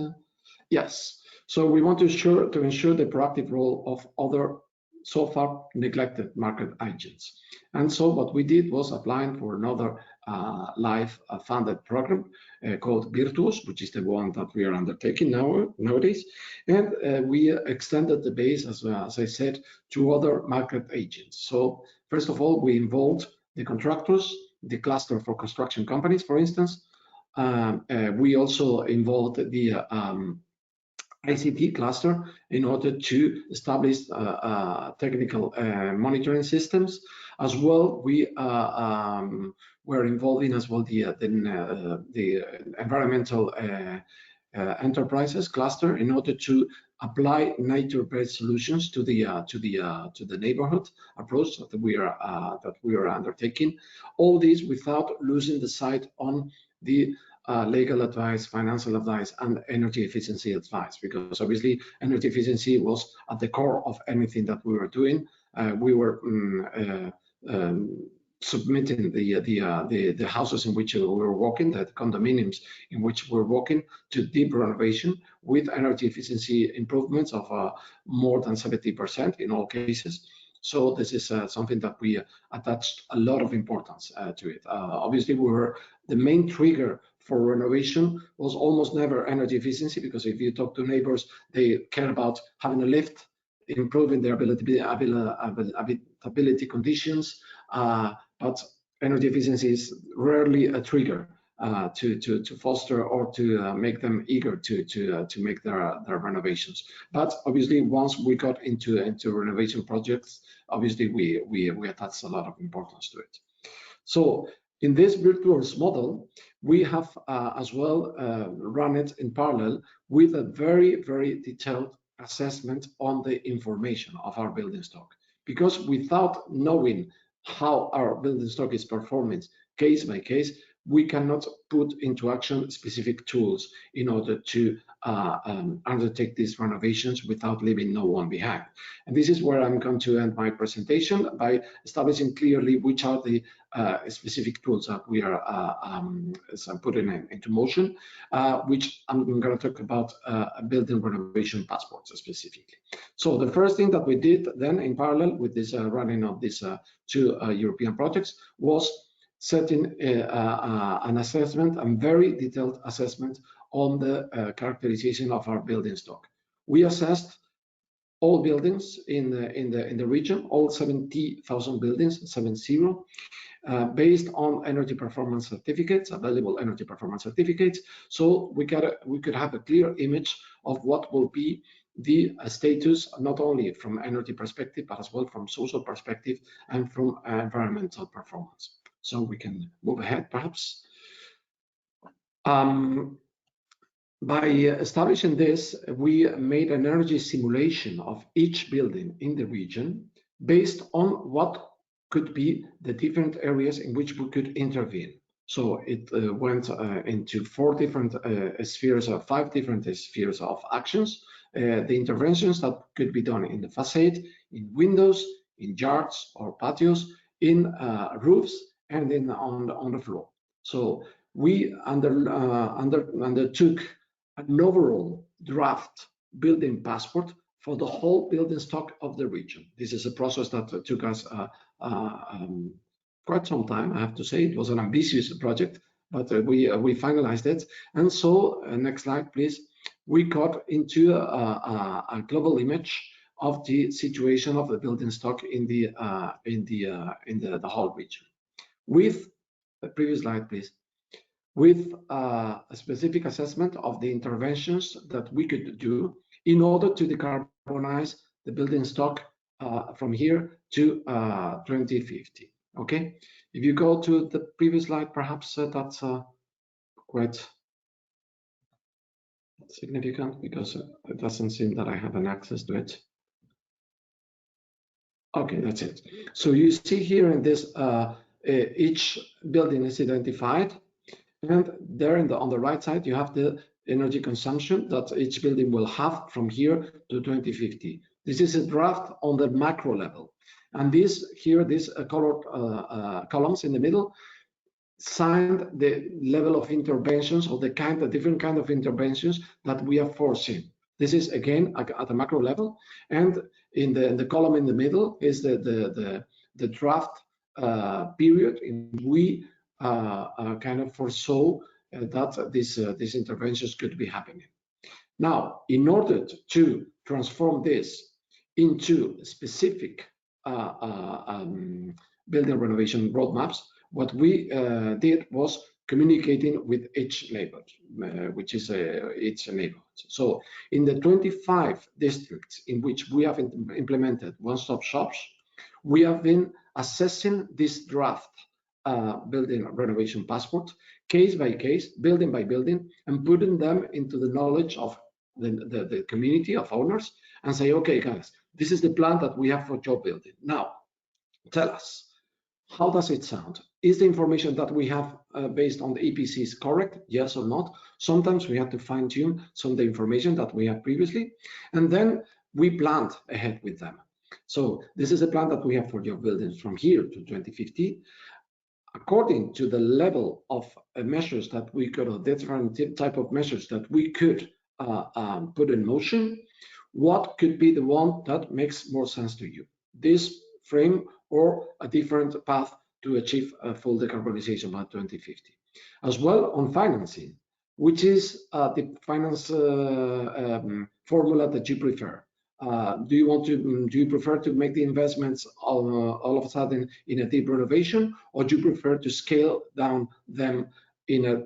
Speaker 7: Yes. So we want to ensure the proactive role of other so far neglected market agents. And so what we did was applying for another live funded program called Virtuos, which is the one that we are undertaking nowadays. And we extended the base, as I said, to other market agents. So first of all, we involved the contractors, the cluster for construction companies, for instance. We also involved the ICT cluster in order to establish technical monitoring systems. As well, we were involved in as well the environmental enterprises cluster in order to apply nature-based solutions to the neighborhood approach that we are undertaking. All this without losing the sight on the legal advice, financial advice, and energy efficiency advice, because obviously energy efficiency was at the core of anything that we were doing. We were submitting the houses in which we were working, the condominiums in which we're working, to deep renovation with energy efficiency improvements of more than 70% in all cases. So this is something that we attached a lot of importance to it. Obviously, the main trigger for renovation was almost never energy efficiency, because if you talk to neighbors, they care about having a lift, improving their habitability conditions, but energy efficiency is rarely a trigger to foster or to make them eager to make their renovations. But obviously, once we got into renovation projects, obviously we attach a lot of importance to it. So in this Virtuos model, we have as well run it in parallel with a very, very detailed assessment on the information of our building stock. Because without knowing how our building stock is performing case by case, we cannot put into action specific tools in order to undertake these renovations without leaving no one behind. And this is where I'm going to end my presentation, by establishing clearly which are the specific tools that we are putting into motion, which I'm going to talk about building renovation passports specifically. So the first thing that we did then in parallel with this running of these two European projects was setting an assessment, a very detailed assessment on the characterization of our building stock. We assessed all buildings in the region, all 70,000 buildings, 70, based on energy performance certificates, available energy performance certificates. So we could have a clear image of what will be the status, not only from energy perspective, but as well from social perspective and from environmental performance. So we can move ahead, perhaps. By establishing this, we made an energy simulation of each building in the region based on what could be the different areas in which we could intervene. So it went into 5 different spheres of actions. The interventions that could be done in the facade, in windows, in yards or patios, in roofs, and then on the floor. So we undertook an overall draft building passport for the whole building stock of the region. This is a process that took us quite some time, I have to say. It was an ambitious project, but we finalized it. And so, next slide, please. We got into a global image of the situation of the building stock in the whole region. With the previous slide, please. With a specific assessment of the interventions that we could do in order to decarbonize the building stock from here to 2050. Okay, if you go to the previous slide, perhaps that's quite significant, because it doesn't seem that I have an access to it. Okay, that's it. So you see here in this, each building is identified, and there on the right side, you have the energy consumption that each building will have from here to 2050. This is a draft on the macro level. And these colored columns in the middle signed the level of interventions, or the different kind of interventions that we are foreseeing. This is again at a macro level, and in the column in the middle is the draft period in which we kind of foresaw that these interventions could be happening. Now, in order to transform this into specific building renovation roadmaps, what we did was communicating with each neighborhood, which is each neighborhood. So in the 25 districts in which we have implemented one-stop shops, we have been assessing this draft building renovation passport, case by case, building by building, and putting them into the knowledge of the community of owners and say, okay, guys, this is the plan that we have for your building. Now, tell us, how does it sound? Is the information that we have based on the EPCs correct? Yes or not? Sometimes we have to fine tune some of the information that we have previously, and then we planned ahead with them. So this is a plan that we have for your buildings from here to 2050. According to the level of measures that we could, or different type of measures that we could put in motion, what could be the one that makes more sense to you? This frame or a different path to achieve a full decarbonization by 2050. As well on financing, which is the finance formula that you prefer. Do you prefer to make the investments all of a sudden in a deep renovation, or do you prefer to scale down them in a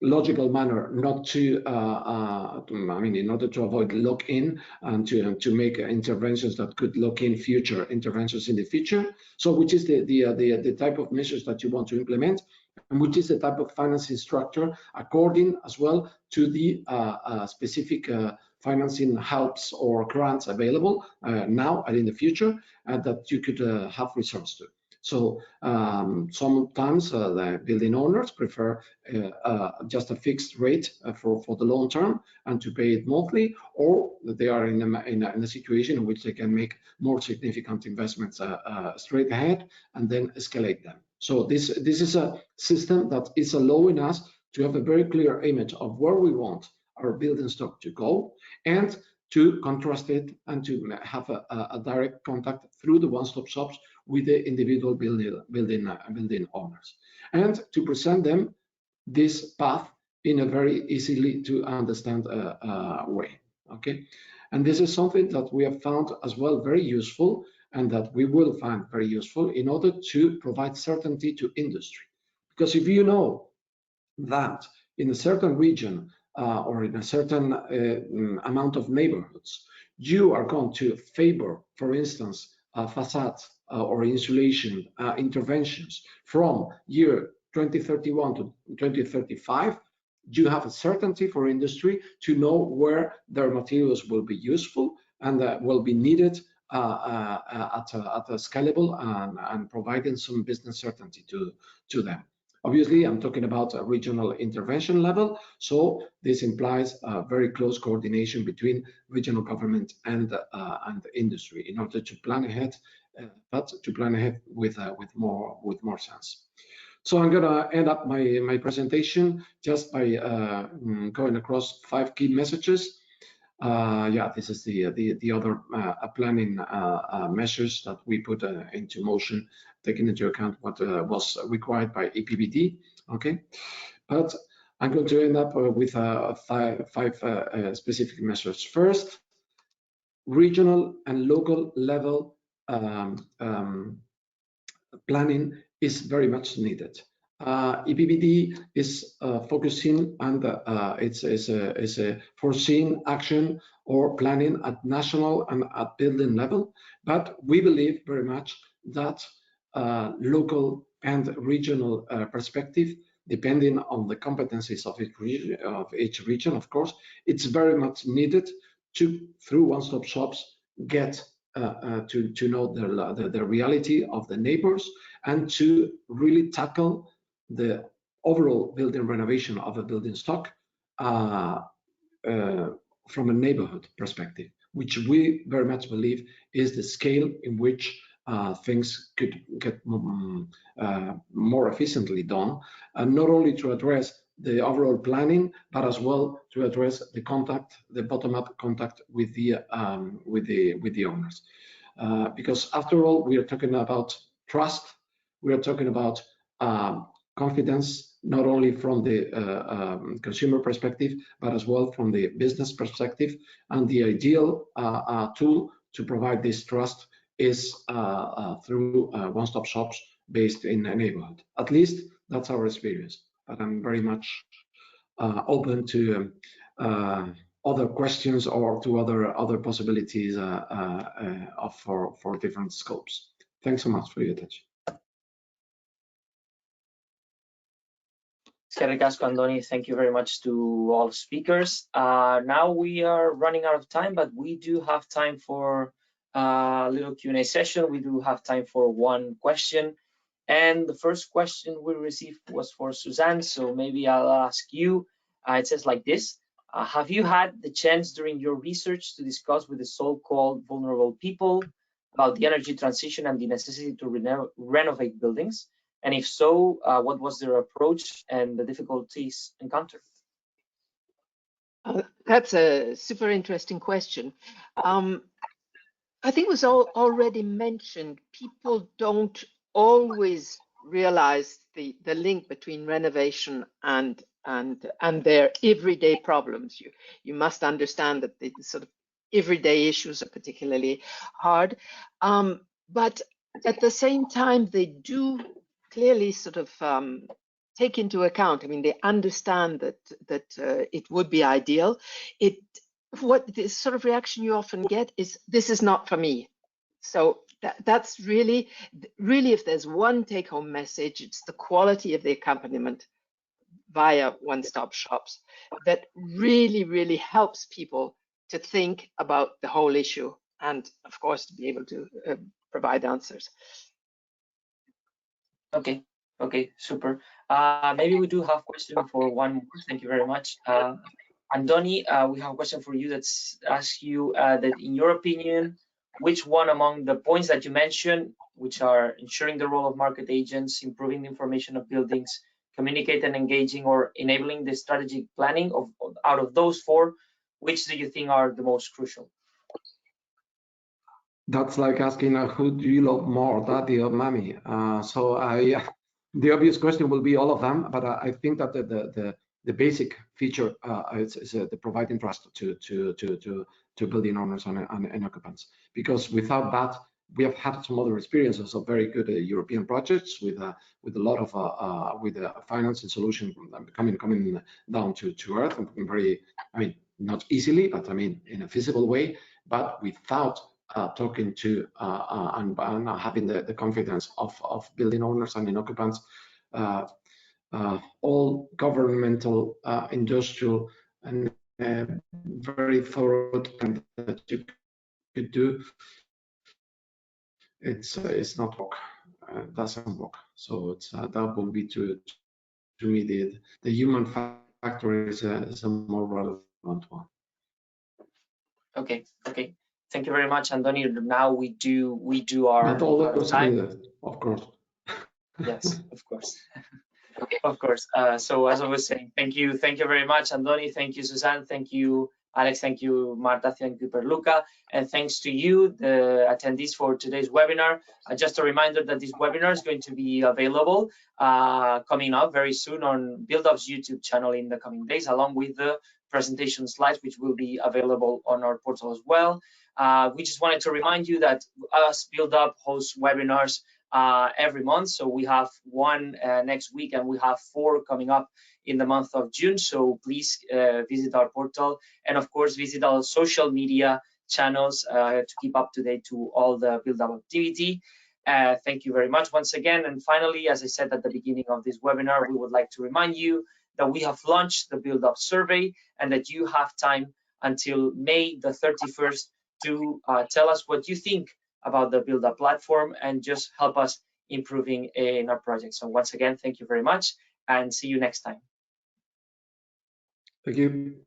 Speaker 7: logical manner, not to, I mean, in order to avoid lock-in and to make interventions that could lock in future interventions in the future? So which is the type of measures that you want to implement, and which is the type of financing structure according as well to the specific financing helps or grants available now and in the future that you could have resource to. So sometimes the building owners prefer just a fixed rate for the long term and to pay it monthly, or they are in a situation in which they can make more significant investments straight ahead and then escalate them. So this is a system that is allowing us to have a very clear image of where we want our building stock to go, and to contrast it and to have a direct contact through the one-stop shops with the individual building owners, and to present them this path in a very easily to understand way. Okay, and this is something that we have found as well very useful, and that we will find very useful in order to provide certainty to industry. Because if you know that in a certain region or in a certain amount of neighborhoods, you are going to favor, for instance, facades or insulation interventions from year 2031 to 2035, you have a certainty for industry to know where their materials will be useful and will be needed at a scalable and providing some business certainty to them. Obviously, I'm talking about a regional intervention level, so this implies a very close coordination between regional government and industry in order to plan ahead, but to plan ahead with more sense. So I'm going to end up my presentation just by going across 5 key messages. Yeah, this is the other planning measures that we put into motion, taking into account what was required by EPBD. Okay, but I'm going to end up with five specific measures. First, regional and local level planning is very much needed. EPBD is focusing on it's a foreseen action or planning at national and at building level, but we believe very much that local and regional perspective, depending on the competencies of each region, of course, it's very much needed to, through one-stop shops, get to know the reality of the neighbors and to really tackle the overall building renovation of a building stock from a neighborhood perspective, which we very much believe is the scale in which things could get more efficiently done, and not only to address the overall planning, but as well to address the contact, the bottom-up contact with the owners. Because after all, we are talking about trust. We are talking about confidence, not only from the consumer perspective, but as well from the business perspective. And the ideal tool to provide this trust is through one-stop shops based in a neighborhood. At least that's our experience. But I'm very much open to other questions or to other possibilities for different scopes. Thanks so much for your attention.
Speaker 2: Andoni, thank you very much to all speakers. Now we are running out of time, but we do have time for a little Q&A session. We do have time for one question. And the first question we received was for Suzanne, so maybe I'll ask you. It says like this: have you had the chance during your research to discuss with the so-called vulnerable people about the energy transition and the necessity to renovate buildings? And if so, what was their approach and the difficulties encountered?
Speaker 5: That's a super interesting question. I think it was already mentioned, people don't always realize the link between renovation and their everyday problems. You must understand that the sort of everyday issues are particularly hard, but at the same time they do clearly sort of take into account. I mean, they understand that it would be ideal. What the sort of reaction you often get is, "This is not for me." So that's really, if there's one take-home message, it's the quality of the accompaniment via one-stop shops that really helps people to think about the whole issue and, of course, to be able to provide answers.
Speaker 2: Okay, super. Maybe we do have question for one more. Thank you very much. Andoni, we have a question for you that's asks you that in your opinion, which one among the points that you mentioned, which are ensuring the role of market agents, improving the information of buildings, communicate and engaging, or enabling the strategic planning, out of those four, which do you think are the most crucial?
Speaker 7: That's like asking who do you love more, daddy or mommy? The obvious question will be all of them, but I think that the basic feature is the providing trust to building owners and occupants. Because without that, we have had some other experiences of very good European projects with a lot of with a financing solution coming down to earth, and very, I mean, not easily, but I mean in a feasible way, but without talking to and having the confidence of building owners and occupants. All governmental, industrial, and very thorough that you could do, it's not work. Doesn't work. So it's that will be to me the human factor is a more relevant one.
Speaker 2: Okay. Thank you very much, Andoni. Now we do our
Speaker 7: Not all those
Speaker 2: time.
Speaker 7: Of course.
Speaker 2: Yes, of course. Of course. So as I was saying, thank you very much, Andoni. Thank you, Suzanne. Thank you, Alex. Thank you, Marta. Thank you, Luca. And thanks to you, the attendees, for today's webinar. Just a reminder that this webinar is going to be available coming up very soon on BuildUp's YouTube channel in the coming days, along with the presentation slides, which will be available on our portal as well. We just wanted to remind you that us, BuildUp, hosts webinars every month. So we have one next week, and we have 4 coming up in the month of June. So please visit our portal, and of course visit our social media channels to keep up to date to all the BuildUp activity. Thank you very much once again. And finally, as I said at the beginning of this webinar, we would like to remind you that we have launched the BuildUp survey, and that you have time until May the 31st to tell us what you think about the BuildUp platform and just help us improving in our project. So once again, thank you very much, and see you next time.
Speaker 7: Thank you.